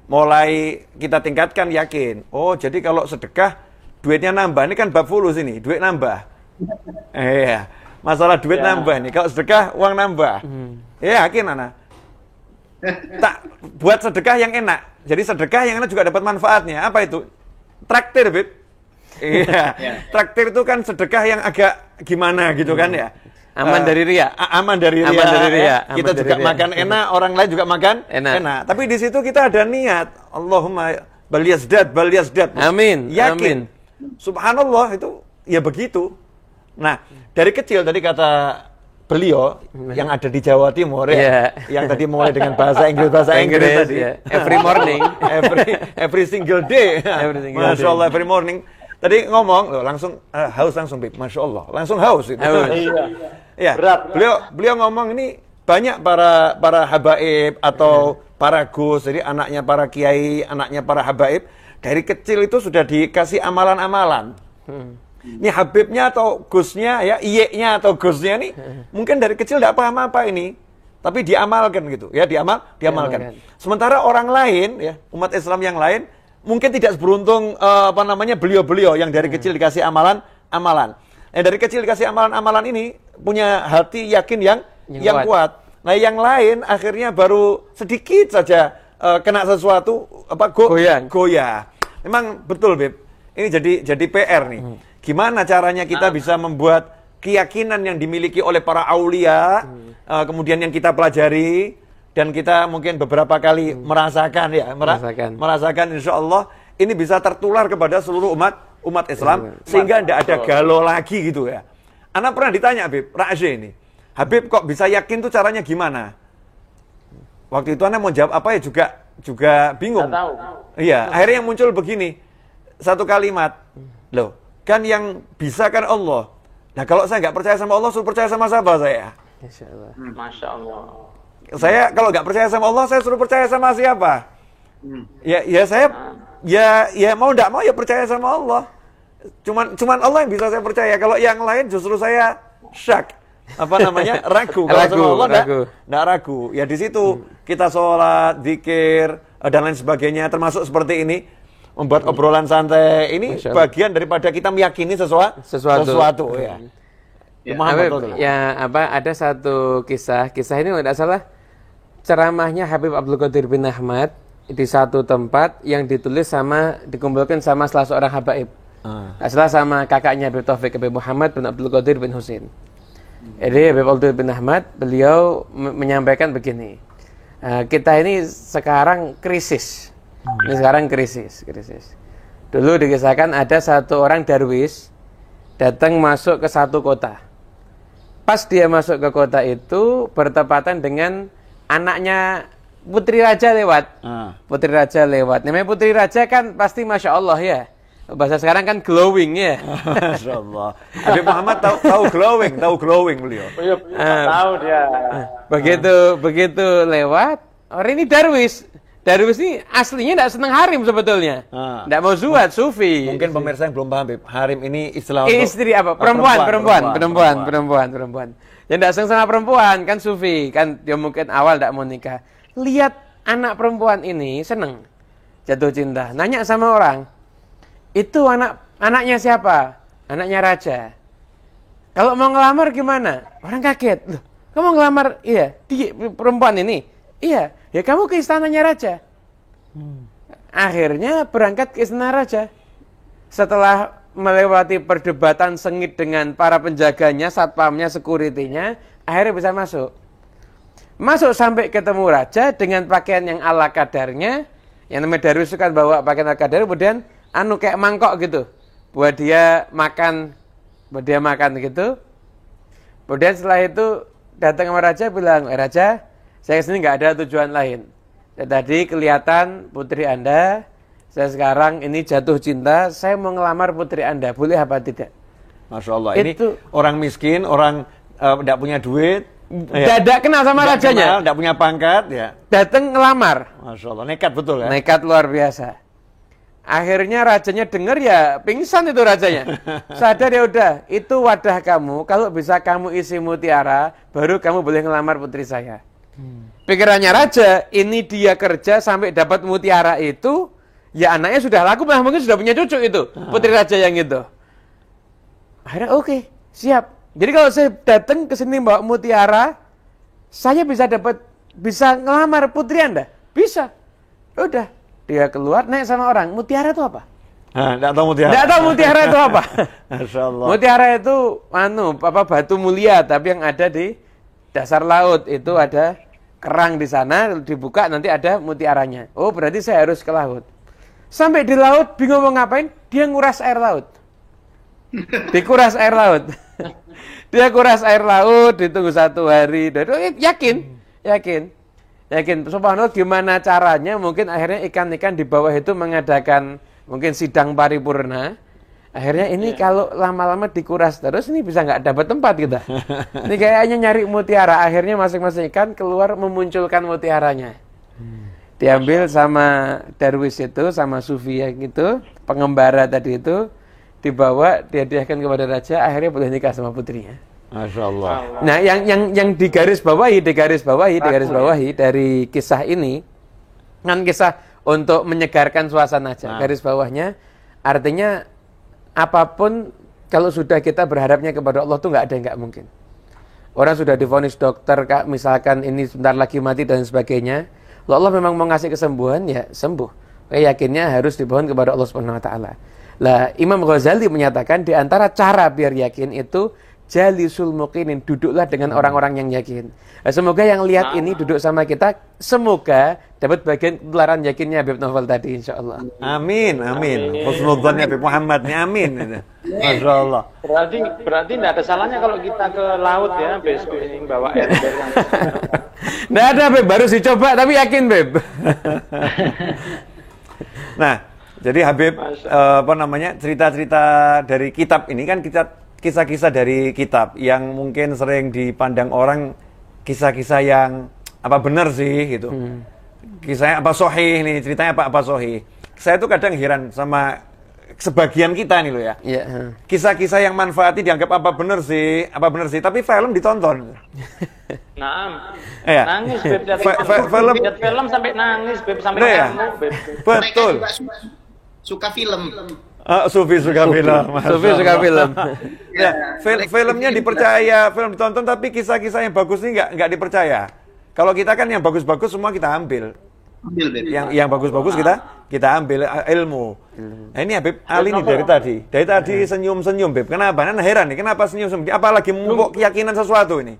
mulai kita tingkatkan yakin. Oh, jadi kalau sedekah duitnya nambah. Ini kan bab fulus ini, duit nambah. Iya. Masalah duit nambah nih. Kalau sedekah uang nambah. Ya, yakin anak. Tak buat sedekah yang enak. Jadi sedekah yang enak juga dapat manfaatnya. Apa itu? Traktir, Bib. Iya. Traktir itu kan sedekah yang agak gimana gitu kan ya. Aman dari riya. Aman dari riya. Aman dari riya. Ya. Aman Kita dari juga riya. makan enak, orang lain juga makan Enak. Tapi di situ kita ada niat. Allahumma bal yazdad. Amin. Yakin. Amin. Subhanallah, itu ya begitu. Nah, dari kecil tadi kata beliau yang ada di Jawa Timur ya, yang tadi mulai dengan bahasa Inggris tadi. Ya. Every morning. every single day. Masya Allah, day. every morning. Tadi ngomong, loh, langsung haus langsung, Bib. Masya Allah, langsung haus itu. Ya, Berat. beliau ngomong ini banyak para habaib atau para gus, jadi anaknya para kiai, anaknya para habaib dari kecil itu sudah dikasih amalan-amalan. Ini habibnya atau gusnya ya, iyeknya atau gusnya nih mungkin dari kecil tidak paham apa ini, tapi diamalkan gitu ya, diamalkan. Sementara orang lain ya, umat Islam yang lain mungkin tidak seberuntung beliau-beliau yang dari kecil dikasih amalan-amalan. Dari kecil dikasih amalan-amalan ini punya hati yakin yang kuat. Nah, yang lain akhirnya baru sedikit saja kena sesuatu goyah. Memang betul, Beb. Ini jadi PR nih. Gimana caranya kita bisa membuat keyakinan yang dimiliki oleh para aulia, kemudian yang kita pelajari dan kita mungkin beberapa kali merasakan insya Allah ini bisa tertular kepada seluruh umat Islam sehingga tidak ada galau lagi gitu ya. Anak pernah ditanya, Habib Ra'asy ini, Habib kok bisa yakin tuh caranya gimana? Waktu itu anak mau jawab apa ya juga bingung. Iya, akhirnya yang muncul begini, satu kalimat, loh kan yang bisa kan Allah. Nah kalau saya nggak percaya sama Allah, suruh percaya sama siapa saya? Masya Allah. Saya kalau nggak percaya sama Allah, saya suruh percaya sama siapa? Ya saya ya mau nggak mau ya percaya sama Allah. Cuman Allah yang bisa saya percaya. Kalau yang lain justru saya syak. Ragu. Kalau sama Allah nggak ragu. Ya di situ kita sholat, zikir dan lain sebagainya, termasuk seperti ini. Membuat obrolan santai ini bagian daripada kita meyakini sesuatu ya. Ada satu kisah ini kalau tidak salah ceramahnya Habib Abdul Qadir bin Ahmad di satu tempat yang dikumpulkan sama salah seorang habaib. Salah sama kakaknya Habib Taufik Habib Muhammad bin Abdul Qadir bin Husain. Jadi Habib Abdul bin Ahmad beliau menyampaikan begini. Kita ini sekarang krisis. Dulu dikisahkan ada satu orang darwis datang masuk ke satu kota. Pas dia masuk ke kota itu bertepatan dengan anaknya putri raja lewat. Namanya putri raja kan pasti Masya Allah ya. Bahasa sekarang kan glowing ya. Masya Allah. Habib Muhammad tahu glowing beliau. Tahu dia. Begitu lewat, orang ini darwis. Darwis ini aslinya tidak senang harim sebetulnya. Tidak mau zuhud, sufi. Mungkin pemirsa yang belum paham, Beb. Harim ini istilah untuk istri apa? Perempuan. Yang tidak senang sama perempuan kan sufi, kan dia mungkin awal tidak mau nikah. Lihat anak perempuan ini senang, jatuh cinta. Nanya sama orang, itu anaknya siapa? Anaknya raja. Kalau mau ngelamar gimana? Orang kaget. Loh, kamu ngelamar? Iya, dia perempuan ini. Iya, ya kamu ke istananya raja. Akhirnya berangkat ke istana raja. Setelah melewati perdebatan sengit dengan para penjaganya, satpamnya, security-nya, akhirnya bisa masuk. Masuk sampai ketemu raja dengan pakaian yang ala kadarnya. Yang namanya darwis kan bawa pakaian ala kadar, kemudian kayak mangkok gitu. Buat dia makan gitu. Kemudian setelah itu datang sama raja bilang, Raja, saya kesini nggak ada tujuan lain. Tadi kelihatan putri Anda, saya sekarang ini jatuh cinta, saya mau ngelamar putri Anda, boleh apa tidak? Masya Allah, ini orang miskin, orang tidak punya duit, tidak kenal sama rajanya, tidak punya pangkat, ya. Datang ngelamar. Masya Allah, nekat betul ya? Nekat luar biasa. Akhirnya rajanya dengar ya pingsan itu rajanya. Sadar ya udah, itu wadah kamu, kalau bisa kamu isi mutiara, baru kamu boleh ngelamar putri saya. Pikirannya raja, ini dia kerja sampai dapat mutiara itu, ya anaknya sudah laku, mungkin sudah punya cucu itu, putri raja yang itu. Akhirnya oke, siap. Jadi kalau saya datang ke sini bawa mutiara, saya bisa ngelamar putri Anda? Bisa. Udah, dia keluar naik sama orang, mutiara itu apa? Enggak tahu mutiara. Enggak tahu mutiara itu apa. Masya Allah. Mutiara itu batu mulia, tapi yang ada di dasar laut itu ada kerang di sana, dibuka nanti ada mutiaranya. Oh, berarti saya harus ke laut. Sampai di laut bingung mau ngapain? Dia nguras air laut. Dikuras air laut. Dia kuras air laut, ditunggu 1 hari. Yakin. Subhanallah, gimana caranya? Mungkin akhirnya ikan-ikan di bawah itu mengadakan mungkin sidang paripurna. Akhirnya ini kalau lama-lama dikuras terus, ini bisa nggak dapat tempat kita. Ini kayaknya nyari mutiara. Akhirnya masing-masing ikan keluar memunculkan mutiaranya. Diambil sama darwis itu, sama sufi yang itu, pengembara tadi itu, dibawa, dihadiahkan kepada raja, akhirnya boleh nikah sama putrinya. Masya Allah. Nah, yang digaris bawahi dari kisah ini, kan kisah untuk menyegarkan suasana aja. Garis bawahnya, artinya apapun kalau sudah kita berharapnya kepada Allah tuh nggak ada yang nggak mungkin. Orang sudah divonis dokter, Kak, misalkan ini sebentar lagi mati dan sebagainya. Allah memang mau ngasih kesembuhan, ya sembuh. Yakinnya harus dibawa kepada Allah Subhanahu Wa Taala. Lah, Imam Ghazali menyatakan di antara cara biar yakin itu jalisul muqinin, duduklah dengan orang-orang yang yakin. Nah, semoga yang lihat ini duduk sama kita, semoga dapat bagian ketularan yakinnya Habib Novel tadi, insyaallah. Amin. Husnudzon Habib Muhammad nih, amin. Masya Allah. Berarti tidak ada salahnya kalau kita ke laut ya, besok ini bawa air. Nggak ada, Beb, baru dicoba tapi yakin, Beb. Nah, jadi Habib cerita-cerita dari kitab ini kan kisah-kisah dari kitab yang mungkin sering dipandang orang kisah-kisah yang apa benar sih gitu. Kisahnya apa sahih nih, ceritanya apa sahih. Saya tuh kadang heran sama sebagian kita nih loh ya. Kisah-kisah yang manfaati dianggap apa benar sih, tapi film ditonton. Nangis Beb, film sampai nangis Beb, sampai ngamuk Beb. Betul. Suka film. Sufi suka film. Ya, filmnya dipercaya, film ditonton, tapi kisah-kisah yang bagus ini nggak dipercaya. Kalau kita kan yang bagus-bagus semua kita ambil. Yang bagus-bagus kita ambil ilmu. Nah, ini Habib Ali nih dari tadi senyum-senyum, Beb. Kenapa? Nah, heran nih, kenapa senyum-senyum? Apalagi memupuk keyakinan sesuatu ini.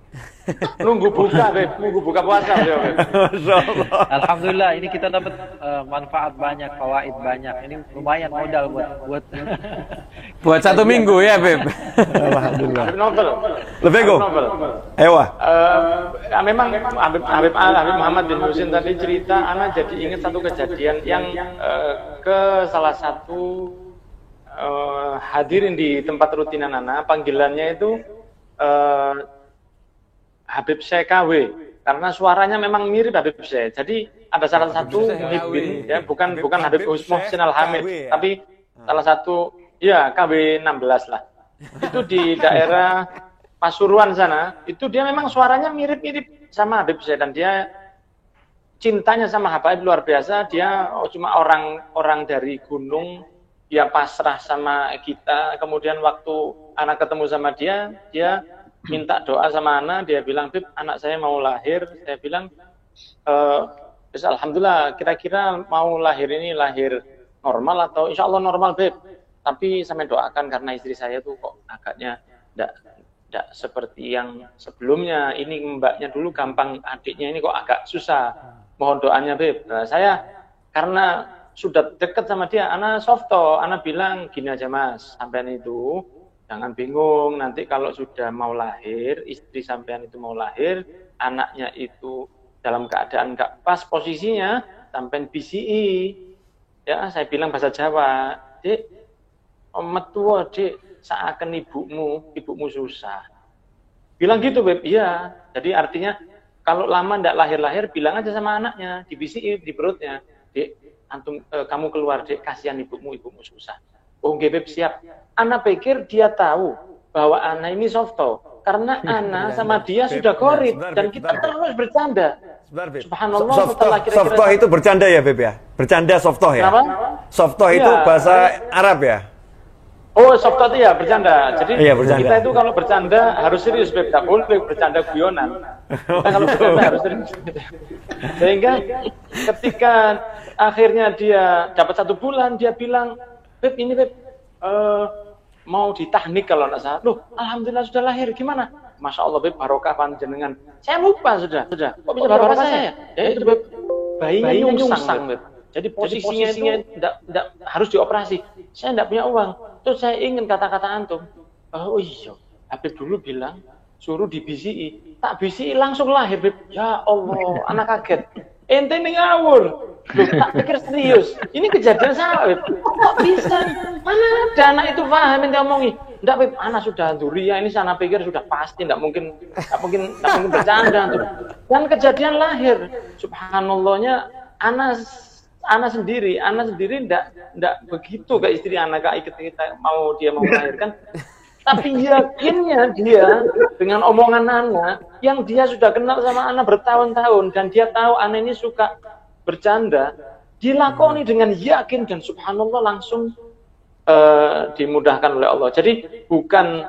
Nunggu buka, Beb. Nunggu buka puasa, Beb. Masyaallah. Alhamdulillah, ini kita dapat manfaat banyak, fawaid banyak. Ini lumayan modal buat buat 1 minggu ya, Beb. Alhamdulillah. Habib Novel. Lebih go. Ewa. Memang Habib Muhammad bin Husin tadi cerita, ana jadi ingat satu kejadian yang ke salah satu hadirin di tempat rutinan ana, panggilannya itu Habib Syekh KW, karena suaranya memang mirip Habib Syekh. Jadi ada salah satu muhibbin, ya, bukan Habib Muhsin Al-Hamid, tapi salah satu ya KW 16 lah. Itu di daerah Pasuruan sana, itu dia memang suaranya mirip-mirip sama Habib Syekh, dan dia cintanya sama Habib luar biasa. Dia cuma orang dari gunung, dia pasrah sama kita. Kemudian waktu anak ketemu sama dia minta doa sama anak. Dia bilang, Bib, anak saya mau lahir. Saya bilang, alhamdulillah, kira-kira mau lahir ini lahir normal atau insya Allah normal, Bib. Tapi saya doakan karena istri saya tuh kok agaknya tidak seperti yang sebelumnya. Ini mbaknya dulu gampang, adiknya ini kok agak susah. Mohon doanya, Bib. Nah, saya karena sudah dekat sama dia, anak softo, anak bilang gini aja, Mas, sampean itu jangan bingung, nanti kalau sudah mau lahir, istri sampean itu mau lahir, anaknya itu dalam keadaan nggak pas posisinya, sampean BCI. Ya, saya bilang bahasa Jawa, Dek, metua, Dek, seakan ibumu susah. Bilang gitu, Beb. Iya. Jadi artinya kalau lama ndak lahir-lahir, bilang aja sama anaknya di BCI, di perutnya, Dek, antum kamu keluar, Dek, kasihan ibumu susah. Oh, Beb, siap. Ana pikir dia tahu bahwa Ana ini softo, karena Ana sama dia sudah korip, dan kita terus bercanda. Subhanallah, setelah kira-kira softo itu bercanda ya, Beb ya? Bercanda softo ya? Kenapa? Softo itu bahasa Arab ya? Oh, softo itu ya bercanda. Jadi bercanda. kita itu kalau bercanda harus serius, Beb. Tak boleh bercanda guyonan. Kita kalau bercanda harus serius. Sehingga ketika akhirnya dia dapat 1 bulan, dia bilang, Beb ini Beb, mau ditahnik kalau nggak salah. Loh, alhamdulillah sudah lahir, gimana? Masya Allah Beb, barokah panjenengan. Saya lupa sudah. Kok bisa barokah saya? Ya itu Beb, bayinya nyungsang Beb. Jadi posisinya tidak harus dioperasi. Saya tidak punya uang. Terus saya ingin kata-kata antum. Oh iya, Habib dulu bilang suruh dibisi. Tak bisi langsung lahir Beb. Ya Allah, anak kaget. Ente ini ngawur. Loh, tak pikir serius. Ini kejadian salah Beb. Kok bisa? Mana ada anak itu paham yang diomongi? Enggak Beb, anak sudah duria. Ini sana pikir sudah pasti, enggak mungkin bercanda. Dan kejadian lahir. Subhanallahnya, anak sendiri enggak begitu ke istri anak kita mau melahirkan. Tapi yakinnya dia dengan omongan anak yang dia sudah kenal sama anak bertahun-tahun dan dia tahu anak ini suka bercanda, dilakoni dengan yakin dan subhanallah langsung dimudahkan oleh Allah. Jadi bukan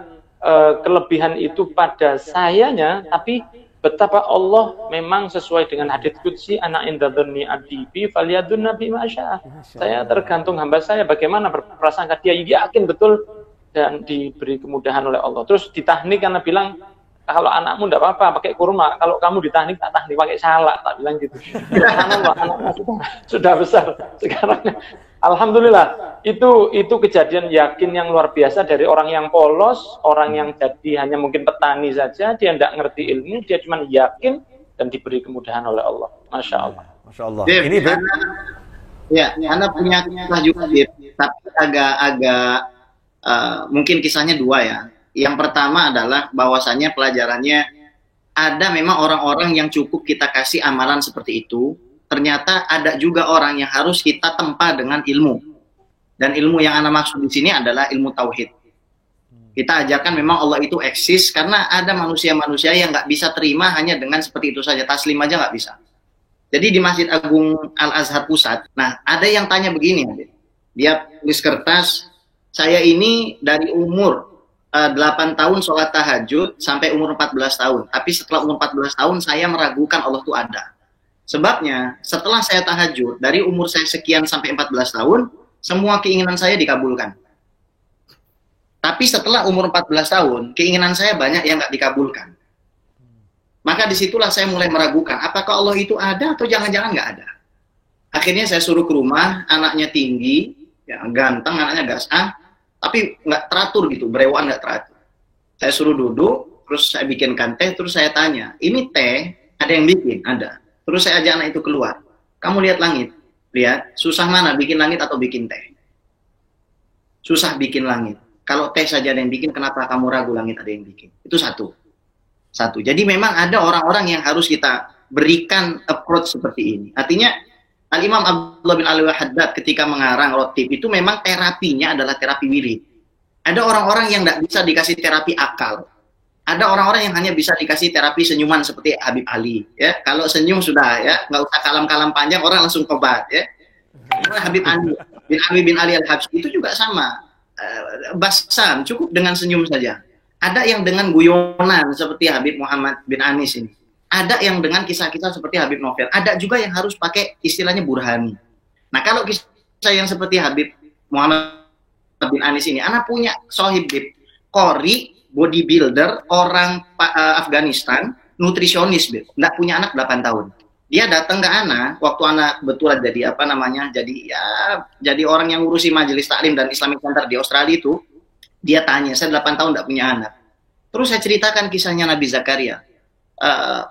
kelebihan itu pada sayanya, tapi betapa Allah memang sesuai dengan hadits qudsi, ana inda dzanni abdi bi falyadunna bima syaa. Saya tergantung hamba saya bagaimana berprasangka, dia yakin betul dan diberi kemudahan oleh Allah. Terus ditahnik karena bilang kalau anakmu enggak apa-apa pakai kurma, kalau kamu ditahnik tak tahnik pakai salak, tak bilang gitu. Anaknya sudah besar sekarang. Alhamdulillah, itu kejadian yakin yang luar biasa dari orang yang polos, orang yang jadi hanya mungkin petani saja, dia tidak ngerti ilmu, dia cuma yakin dan diberi kemudahan oleh Allah. Masya Allah. Masya Allah. Beb, Ini Beb. Ya, Anda punya kisah juga, Beb, tapi agak mungkin kisahnya dua ya. Yang pertama adalah bahwasannya pelajarannya ada memang orang-orang yang cukup kita kasih amalan seperti itu. Ternyata ada juga orang yang harus kita tempa dengan ilmu. Dan ilmu yang Anda maksud di sini adalah ilmu tauhid. Kita ajarkan memang Allah itu eksis karena ada manusia-manusia yang nggak bisa terima hanya dengan seperti itu saja, taslim aja nggak bisa. Jadi di Masjid Agung Al-Azhar Pusat, nah ada yang tanya begini, dia tulis kertas, saya ini dari umur 8 tahun sholat tahajud sampai umur 14 tahun. Tapi setelah umur 14 tahun saya meragukan Allah itu ada. Sebabnya setelah saya tahajud dari umur saya sekian sampai 14 tahun, semua keinginan saya dikabulkan. Tapi setelah umur 14 tahun, keinginan saya banyak yang nggak dikabulkan. Maka disitulah saya mulai meragukan, apakah Allah itu ada atau jangan-jangan nggak ada. Akhirnya saya suruh ke rumah, anaknya tinggi, ya, ganteng, anaknya gasah, tapi nggak teratur gitu, berewaan nggak teratur. Saya suruh duduk, terus saya bikinkan teh, terus saya tanya, ini teh ada yang bikin? Ada. Terus saya ajak anak itu keluar. Kamu lihat langit, lihat, susah mana bikin langit atau bikin teh? Susah bikin langit. Kalau teh saja ada yang bikin, kenapa kamu ragu langit ada yang bikin? Itu satu. Jadi memang ada orang-orang yang harus kita berikan approach seperti ini. Artinya Al-Imam Abdullah bin Alwi Haddad ketika mengarang Rotib itu memang terapinya adalah terapi wirid. Ada orang-orang yang tidak bisa dikasih terapi akal. Ada orang-orang yang hanya bisa dikasih terapi senyuman seperti Habib Ali. Ya, kalau senyum sudah ya, nggak usah kalam-kalam panjang, orang langsung tobat. Ya, Habib Ali bin Ali Al-Habsyi itu juga sama. Basam cukup dengan senyum saja. Ada yang dengan guyonan seperti Habib Muhammad bin Anis ini. Ada yang dengan kisah-kisah seperti Habib Novel. Ada juga yang harus pakai istilahnya burhani. Nah, kalau kisah yang seperti Habib Muhammad bin Anis ini, anak punya sohib Qori, bodybuilder, orang Afghanistan, nutrisionis, nggak punya anak 8 tahun. Dia datang ke anak, waktu anak betul jadi jadi orang yang ngurusi majelis taklim dan Islamic Center di Australia itu, dia tanya, saya 8 tahun nggak punya anak. Terus saya ceritakan kisahnya Nabi Zakaria.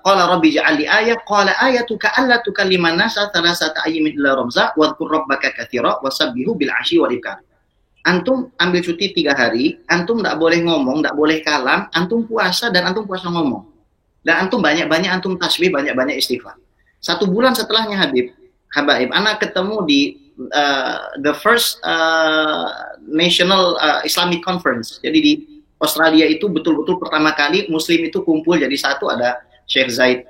Qala rabbi ja'alli ayah, qala ayatuka alla tukalliman nasa thalathata ayyamin illa ramza wadhkur rabbaka katsira wasabbihu bil 'ashyi wal ibkar. Antum ambil cuti 3 hari, antum enggak boleh ngomong, enggak boleh kalam, antum puasa dan antum puasa ngomong. Dan antum banyak-banyak antum tasbih, banyak-banyak istighfar. 1 bulan setelahnya Habaib, anak ketemu di the first National Islamic Conference. Jadi di Australia itu betul-betul pertama kali Muslim itu kumpul jadi satu, ada Syekh Zaid,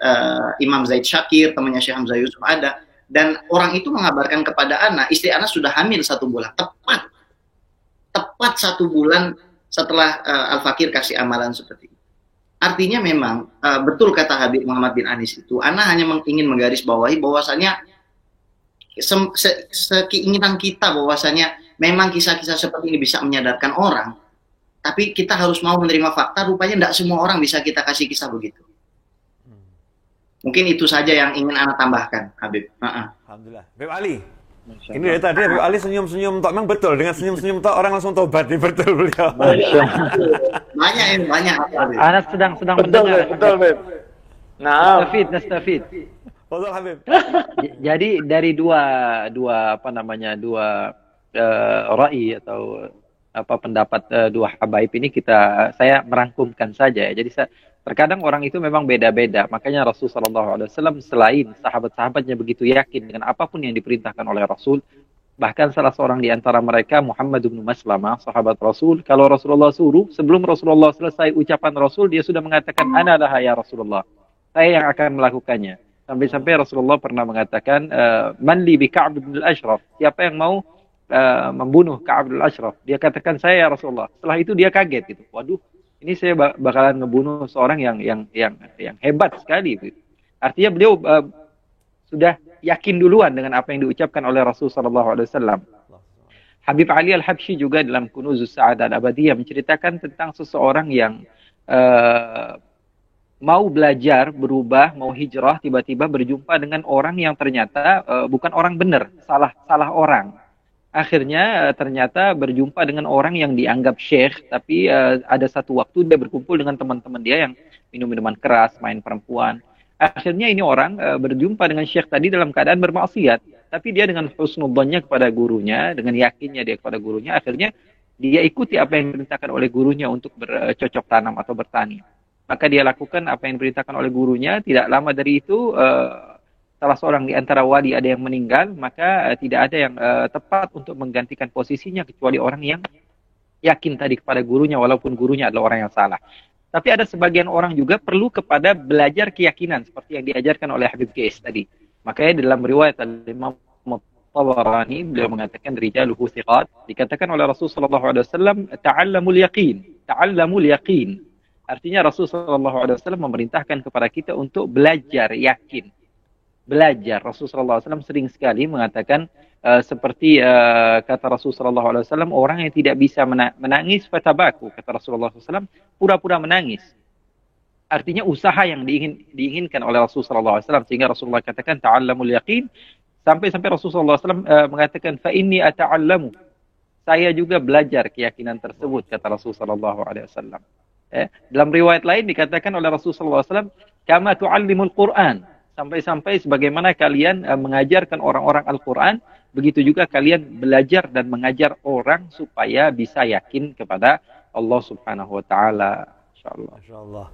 Imam Zaid Syakir, temannya Syekh Hamzah Yusuf ada, dan orang itu mengabarkan kepada anak, istri anak sudah hamil 1 bulan, tepat 1 bulan setelah Al-Fakir kasih amalan seperti itu. Artinya memang betul kata Habib Muhammad bin Anis itu, anak hanya ingin menggarisbawahi bahwasanya sekeinginan kita bahwasanya memang kisah-kisah seperti ini bisa menyadarkan orang, tapi kita harus mau menerima fakta, rupanya tidak semua orang bisa kita kasih kisah begitu. Mungkin itu saja yang ingin Ana tambahkan, Habib. Alhamdulillah. Habib Ali. Ini dari tadi Habib Ali senyum-senyum tok, memang betul, dengan senyum-senyum tok orang langsung tobat, nih betul beliau. Banyak. Ana sedang mendengar. Betul, Habib. Nah, Nastafid. Betul Habib. Jadi dari dua rai atau pendapat dua habaib ini saya merangkumkan saja ya. Jadi terkadang orang itu memang beda-beda. Makanya Rasulullah SAW selain sahabat-sahabatnya begitu yakin dengan apapun yang diperintahkan oleh Rasul, bahkan salah seorang di antara mereka Muhammad bin Maslamah, sahabat Rasul, kalau Rasulullah suruh, sebelum Rasulullah selesai ucapan Rasul, dia sudah mengatakan, "Ana laha ya Rasulullah." Saya yang akan melakukannya. Sampai-sampai Rasulullah pernah mengatakan, "Man li bi Ka'b bin al-Ashraf?" Siapa yang mau membunuh Ka'b bin al-Ashraf? Dia katakan, "Saya ya Rasulullah." Setelah itu dia kaget gitu. Waduh, ini saya bakalan ngebunuh seorang yang hebat sekali gitu. Artinya beliau sudah yakin duluan dengan apa yang diucapkan oleh Rasul sallallahu alaihi wasallam. Habib Ali Al-Habsyi juga dalam Kunuzus Sa'adah Al-Abadiyah menceritakan tentang seseorang yang mau belajar, berubah, mau hijrah, tiba-tiba berjumpa dengan orang yang ternyata bukan orang benar, salah orang. Akhirnya ternyata berjumpa dengan orang yang dianggap syekh, tapi ada satu waktu dia berkumpul dengan teman-teman dia yang minum minuman keras, main perempuan. Akhirnya ini orang berjumpa dengan syekh tadi dalam keadaan bermaksiat, tapi dia dengan husnudzonnya kepada gurunya, dengan yakinnya dia kepada gurunya, akhirnya dia ikuti apa yang diperintahkan oleh gurunya untuk bercocok tanam atau bertani. Maka dia lakukan apa yang diperintahkan oleh gurunya. Tidak lama dari itu salah seorang di antara wali ada yang meninggal, maka tidak ada yang tepat untuk menggantikan posisinya kecuali orang yang yakin tadi kepada gurunya, walaupun gurunya adalah orang yang salah. Tapi ada sebagian orang juga perlu kepada belajar keyakinan seperti yang diajarkan oleh Habib Qais tadi. Makanya dalam riwayat Imam Tabarani beliau mengatakan rijaluhu thiqat, dikatakan oleh Rasulullah SAW, ta'allamul yaqin. Artinya Rasulullah SAW memerintahkan kepada kita untuk belajar yakin. Belajar. Rasulullah SAW sering sekali mengatakan seperti kata Rasulullah SAW, orang yang tidak bisa menangis fatabaku, kata Rasulullah SAW, pura-pura menangis. Artinya usaha yang diinginkan oleh Rasulullah SAW, sehingga Rasulullah katakan ta'allamul yaqin, sampai Rasulullah SAW mengatakan fa inni ata'allamu, saya juga belajar keyakinan tersebut, kata Rasulullah SAW. Dalam riwayat lain dikatakan oleh Rasulullah SAW, kama tu'allimul Qur'an, sampai-sampai sebagaimana kalian mengajarkan orang-orang Al-Quran, begitu juga kalian belajar dan mengajar orang supaya bisa yakin kepada Allah Subhanahu wa taala. Insyaallah.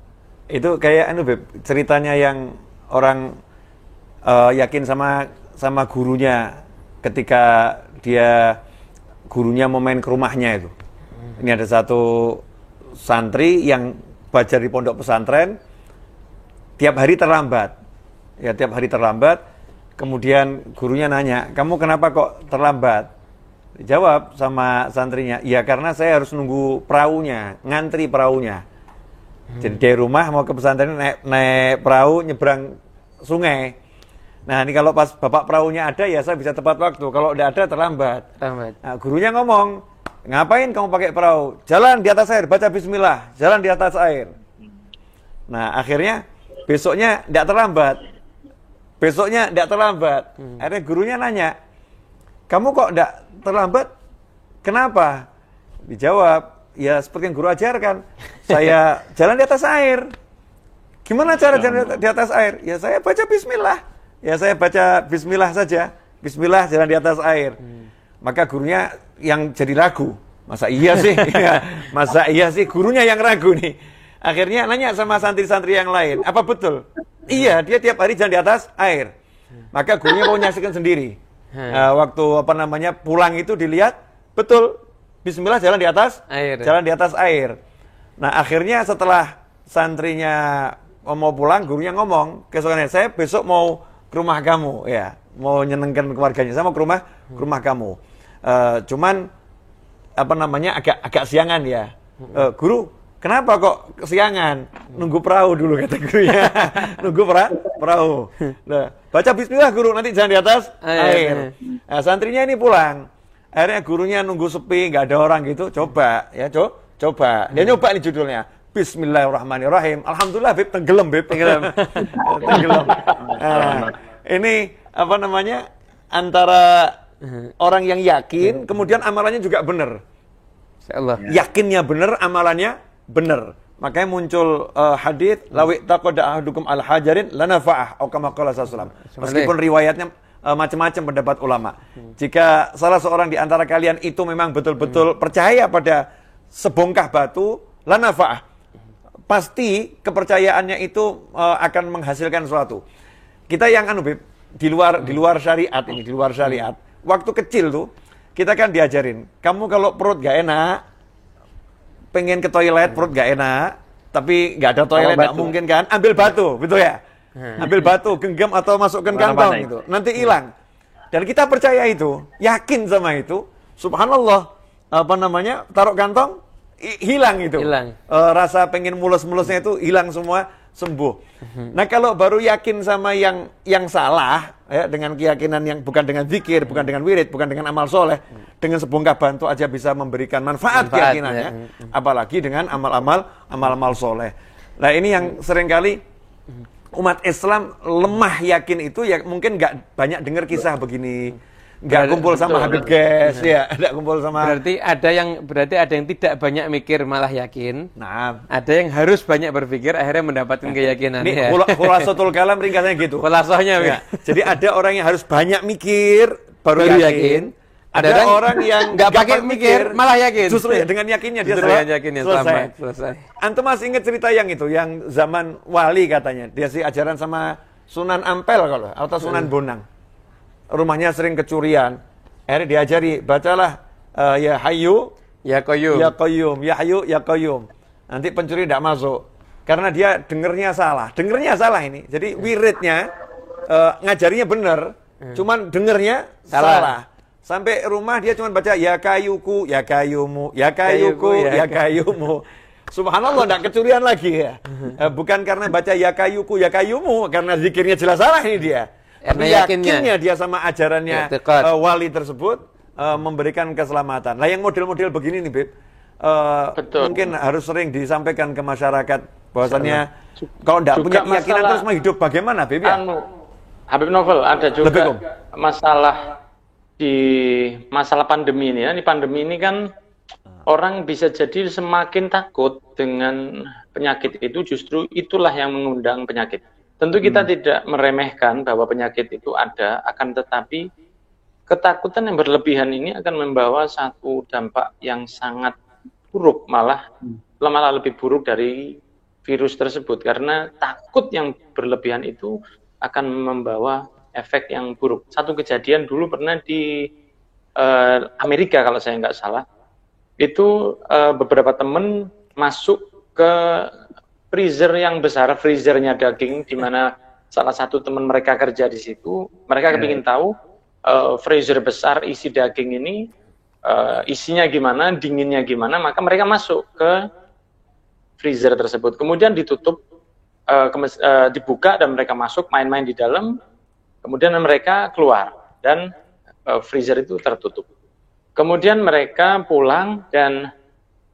Itu kayak Beb, ceritanya yang orang yakin sama gurunya ketika gurunya mau main ke rumahnya itu. Ini ada satu santri yang belajar di pondok pesantren, tiap hari terlambat. Kemudian gurunya nanya, kamu kenapa kok terlambat? Dijawab sama santrinya, ya karena saya harus nunggu perahunya, ngantri perahunya. Jadi dari rumah mau ke pesantren naik perahu nyebrang sungai. Nah ini kalau pas bapak perahunya ada ya saya bisa tepat waktu, kalau udah ada terlambat. Nah, gurunya ngomong, ngapain kamu pakai perahu? Jalan di atas air, baca bismillah, jalan di atas air. Nah akhirnya besoknya tidak terlambat. Akhirnya gurunya nanya, kamu kok tidak terlambat? Kenapa? Dijawab, ya seperti yang guru ajarkan, saya jalan di atas air. Gimana cara jalan di atas air? Ya saya baca bismillah. Ya saya baca bismillah saja. Bismillah jalan di atas air. Maka gurunya yang jadi ragu. Masa iya sih gurunya yang ragu nih. Akhirnya nanya sama santri-santri yang lain, apa betul? Iya, dia tiap hari jalan di atas air. Maka gurunya mau nyaksikan sendiri. Waktu pulang itu dilihat, betul, bismillah jalan di atas air. Nah akhirnya setelah santrinya mau pulang, gurunya ngomong, keesokannya saya besok mau ke rumah kamu, ya, mau nyenengkan keluarganya, saya mau ke rumah kamu. Cuman agak siangan ya. Guru, kenapa kok kesiangan? Nunggu perahu dulu, kata gurunya. Nunggu perahu. Nah, baca bismillah guru, nanti jalan di atas air. Nah, santrinya ini pulang. Akhirnya gurunya nunggu sepi, nggak ada orang gitu. Coba, ya coba. Dia nyoba nih judulnya. Bismillahirrahmanirrahim. Alhamdulillah, Beb, tenggelam, Beb. Tenggelam. Nah, ini apa namanya? Antara orang yang yakin, kemudian amalannya juga benar. Insyaallah. Yakinnya benar, amalannya benar. Makanya muncul hadits lawi taqada ahadukum al hajarin lanafa'ah atau kama qala sallallahu alaihi wasallam. Meskipun riwayatnya macam-macam pendapat ulama. Jika salah seorang di antara kalian itu memang betul-betul percaya pada sebongkah batu, lanafa'ah. Pasti kepercayaannya itu akan menghasilkan sesuatu. Kita yang di luar syariat ini, di luar syariat. Waktu kecil tuh kita kan diajarin, kamu kalau perut gak enak, pengen ke toilet, perut gak enak, tapi gak ada toilet, gak mungkin kan, ambil batu, betul ya? Ambil batu, genggam atau masukkan kantong gitu, nanti hilang. Dan kita percaya itu, yakin sama itu, subhanallah, apa namanya, taruh kantong, hilang itu. Rasa pengen mulus-mulusnya itu hilang semua, sembuh. Nah kalau baru yakin sama yang salah, ya, dengan keyakinan yang bukan dengan zikir, bukan dengan wirid, bukan dengan amal soleh, dengan sebongkah bantu aja bisa memberikan manfaat keyakinannya, apalagi dengan amal-amal soleh. Nah ini yang seringkali umat Islam lemah yakin itu, ya mungkin nggak banyak dengar kisah begini. Nggak kumpul sama Habib Ges, ya, nggak kumpul sama. Berarti ada yang tidak banyak mikir malah yakin. Nah, ada yang harus banyak berpikir akhirnya mendapatkan keyakinan. Ini khulasatul kalam ringkasnya gitu. Khulasahnya ya. Jadi ada orang yang harus banyak mikir baru yakin. Ada orang yang nggak pakai mikir malah yakin. Justru ya dengan yakinnya dia selesai. Antum masih ingat cerita yang itu, yang zaman wali katanya dia sih ajaran sama Sunan Ampel atau Sunan Bonang. Rumahnya sering kecurian. Akhirnya diajari, bacalah ya Hayyu, ya Qayyum, ya Qayyum, ya Hayyu, ya Qayyum. Nanti pencuri tidak masuk. Karena dia dengernya salah ini. Jadi wiridnya ngajarinya benar, cuman dengernya salah. Sampai rumah dia cuma baca ya kayuku, ya kayumu, ya kayuku, ya kayumu. Subhanallah, tidak kecurian lagi ya. Bukan karena baca ya kayuku, ya kayumu, karena zikirnya jelas salah ini dia. Tapi yakinnya dia sama ajarannya wali tersebut memberikan keselamatan. Lah yang model-model begini nih, Beb, mungkin harus sering disampaikan ke masyarakat bahwasannya kalau tidak punya keyakinan terus mau hidup bagaimana, Beb? Ya? Habib Novel, ada juga masalah pandemi ini. Ini pandemi ini kan orang bisa jadi semakin takut dengan penyakit itu, justru itulah yang mengundang penyakit. Tentu kita tidak meremehkan bahwa penyakit itu ada, akan tetapi ketakutan yang berlebihan ini akan membawa satu dampak yang sangat buruk, malah lebih buruk dari virus tersebut. Karena takut yang berlebihan itu akan membawa efek yang buruk. Satu kejadian dulu pernah di Amerika kalau saya nggak salah, itu beberapa teman masuk ke freezer yang besar, freezernya daging, di mana salah satu teman mereka kerja di situ. Mereka kepingin tahu freezer besar isi daging ini isinya gimana, dinginnya gimana, maka mereka masuk ke freezer tersebut. Kemudian ditutup, dibuka dan mereka masuk, main-main di dalam. Kemudian mereka keluar dan freezer itu tertutup. Kemudian mereka pulang dan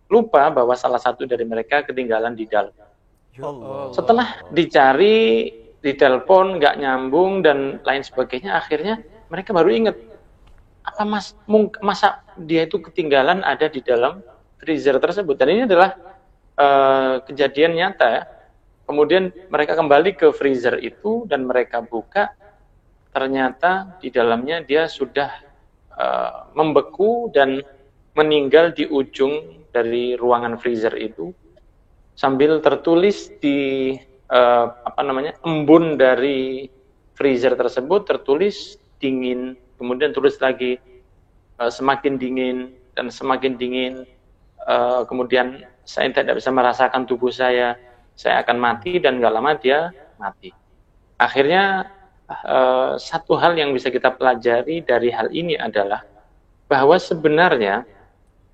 lupa bahwa salah satu dari mereka ketinggalan di dalam. Setelah dicari, ditelepon, nggak nyambung dan lain sebagainya, akhirnya mereka baru ingat, apa masa dia itu ketinggalan ada di dalam freezer tersebut. Dan ini adalah kejadian nyata. Kemudian mereka kembali ke freezer itu dan mereka buka, ternyata di dalamnya dia sudah membeku dan meninggal di ujung dari ruangan freezer itu. Sambil tertulis di embun dari freezer tersebut tertulis dingin, kemudian tulis lagi semakin dingin dan semakin dingin, kemudian saya tidak bisa merasakan tubuh saya akan mati, dan nggak lama dia mati. Akhirnya satu hal yang bisa kita pelajari dari hal ini adalah bahwa sebenarnya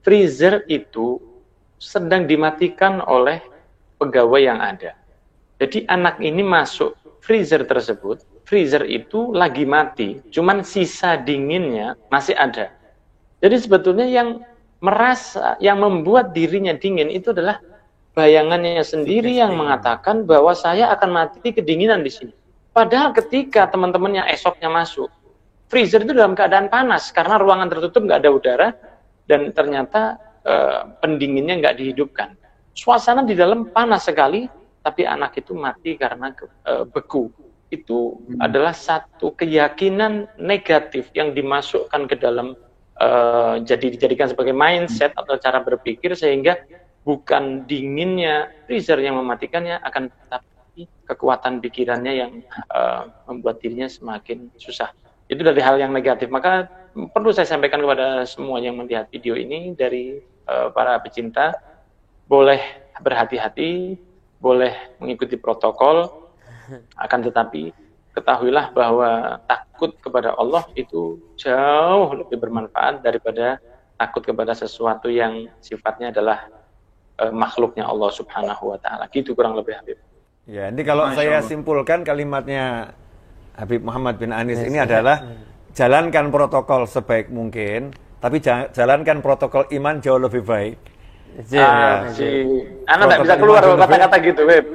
freezer itu sedang dimatikan oleh pegawai yang ada. Jadi anak ini masuk freezer tersebut, freezer itu lagi mati, cuman sisa dinginnya masih ada. Jadi sebetulnya yang merasa, yang membuat dirinya dingin itu adalah bayangannya sendiri yang mengatakan bahwa saya akan mati kedinginan di sini. Padahal ketika teman-temannya esoknya masuk, freezer itu dalam keadaan panas karena ruangan tertutup, nggak ada udara, dan ternyata pendinginnya nggak dihidupkan. Suasana di dalam panas sekali, tapi anak itu mati karena beku. Itu adalah satu keyakinan negatif yang dimasukkan ke dalam, jadi dijadikan sebagai mindset atau cara berpikir, sehingga bukan dinginnya freezer yang mematikannya, akan tetapi kekuatan pikirannya yang membuat dirinya semakin susah. Itu dari hal yang negatif. Maka perlu saya sampaikan kepada semua yang melihat video ini, dari para pecinta, boleh berhati-hati, boleh mengikuti protokol, akan tetapi ketahuilah bahwa takut kepada Allah itu jauh lebih bermanfaat daripada takut kepada sesuatu yang sifatnya adalah makhluknya Allah Subhanahu wa Ta'ala. Gitu kurang lebih, Habib. Ya, ini kalau saya simpulkan kalimatnya Habib Muhammad bin Anis ini adalah jalankan protokol sebaik mungkin, tapi jalankan protokol iman jauh lebih baik. Anak nggak bisa keluar kata-kata gitu, Habib.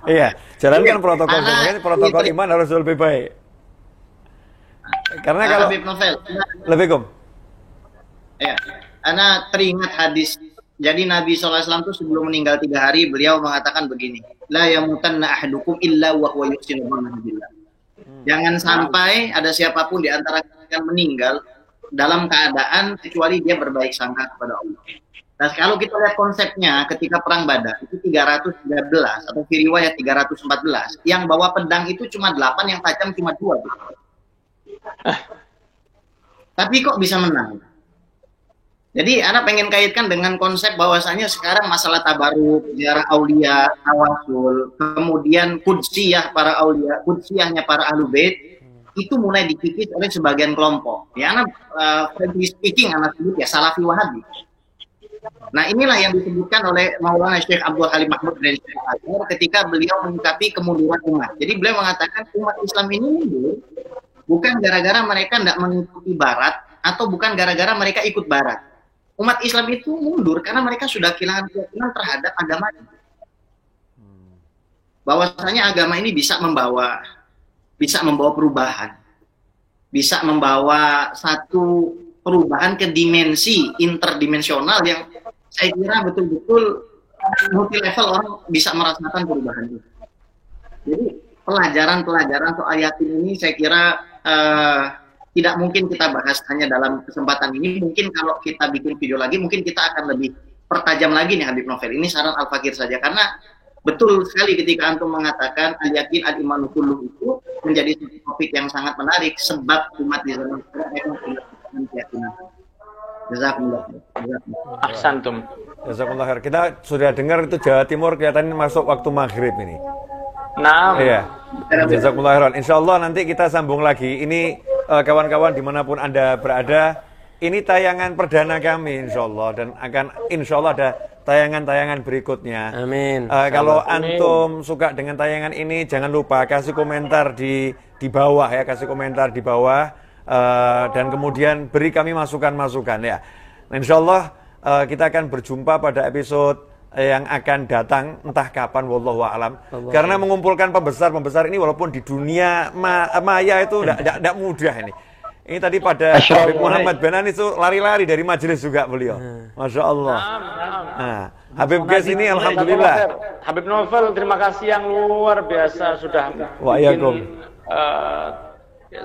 Iya, jalankan protokol sebaik, protokol iman harus lebih baik. Karena kalau Habib Novel, Assalamualaikum. Ya, Ana teringat hadis. Jadi Nabi SAW itu sebelum meninggal 3 hari, beliau mengatakan begini, la yamutanna ahadukum illa wa huwa yuhsinu dhanna billah. Jangan sampai ada siapapun di antara kalian meninggal dalam keadaan kecuali dia berbaik sangka kepada Allah. Nah, kalau kita lihat konsepnya ketika perang Badar itu 313 atau di riwayat 314, yang bawa pedang itu cuma 8, yang tajam cuma 2. Tapi kok bisa menang? Jadi anak pengen kaitkan dengan konsep bahwasanya sekarang masalah tabaruk, ziarah aulia, tawasul, kemudian kudsiyah para aulia, kudsiyahnya para ahlu bait, itu mulai dikikis oleh sebagian kelompok. Ya, anak frankly speaking, anak sebut ya Salafi Wahabi. Nah, inilah yang disebutkan oleh Maulana Syekh Abdul Halim Mahmud dan Syekh Azhar ketika beliau menyikapi kemunduran umat. Jadi beliau mengatakan umat Islam ini mundur bukan gara-gara mereka tidak mengikuti Barat, atau bukan gara-gara mereka ikut Barat. Umat Islam itu mundur karena mereka sudah kehilangan keyakinan terhadap agama ini. Bahwasanya agama ini bisa membawa perubahan, bisa membawa satu perubahan ke dimensi interdimensional yang saya kira betul-betul multi level orang bisa merasakan perubahan itu. Jadi pelajaran-pelajaran soal yakin ini saya kira tidak mungkin kita bahas hanya dalam kesempatan ini. Mungkin kalau kita bikin video lagi, mungkin kita akan lebih pertajam lagi nih Habib Novel. Ini saran Al-Fakir saja, karena betul sekali ketika antum mengatakan al-yakin al-imanu kulluh itu menjadi topik yang sangat menarik, sebab umat di zaman sekarang memang punya keyakinan. Jazakumullah. Ahsantum. Jazakumullah khair. Kita sudah dengar itu Jawa Timur kelihatannya masuk waktu maghrib ini. Nah, iya. Jazakumullah khairan. Insyaallah nanti kita sambung lagi. Ini kawan-kawan dimanapun Anda berada, ini tayangan perdana kami insyaallah, dan akan insyaallah ada tayangan-tayangan berikutnya. Amin. Kalau antum suka dengan tayangan ini, jangan lupa kasih komentar di bawah ya, kasih komentar di bawah, dan kemudian beri kami masukan-masukan ya. Insyaallah kita akan berjumpa pada episode yang akan datang, entah kapan, wallahu a'lam. Karena mengumpulkan pembesar ini walaupun di dunia maya itu tidak mudah ini. Ini tadi pada Habib Muhammad bin Anis itu lari-lari dari majelis juga beliau. Masya Allah. Nah, Habib Ges ini alhamdulillah. Habib Novel, terima kasih yang luar biasa sudah bikin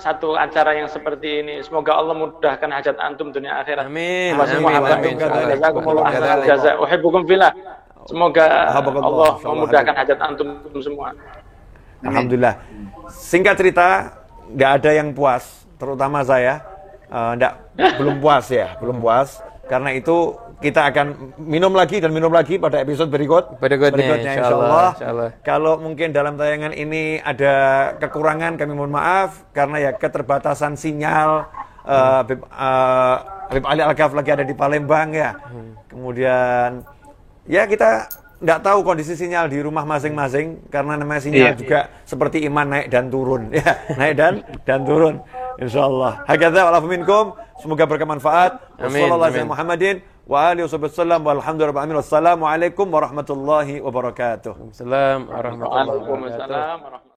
satu acara yang seperti ini. Semoga Allah mudahkan hajat antum dunia akhirat. Amin. Uhibbukum fillah. Semoga Allah memudahkan hajat antum semua. Alhamdulillah. Singkat cerita, nggak ada yang puas, terutama saya. Belum puas ya, belum puas. Karena itu kita akan minum lagi pada episode berikutnya insyaallah. Kalau mungkin dalam tayangan ini ada kekurangan, kami mohon maaf karena ya keterbatasan sinyal. Habib Ali Al-Ghaf lagi ada di Palembang ya. Kemudian ya kita nggak tahu kondisi sinyal di rumah masing-masing karena namanya sinyal juga seperti iman naik dan turun ya, naik dan turun. Insyaallah. Hakadza wa'alafu minkum. Semoga bermanfaat. Amin. Wassallallahu ala Muhammadin wa alihi wasallam walhamdulillahi rabbil alamin. Wassalamualaikum warahmatullahi wabarakatuh. Waalaikumsalam warahmatullahi wabarakatuh. Waalaikumsalam warahmatullahi wabarakatuh.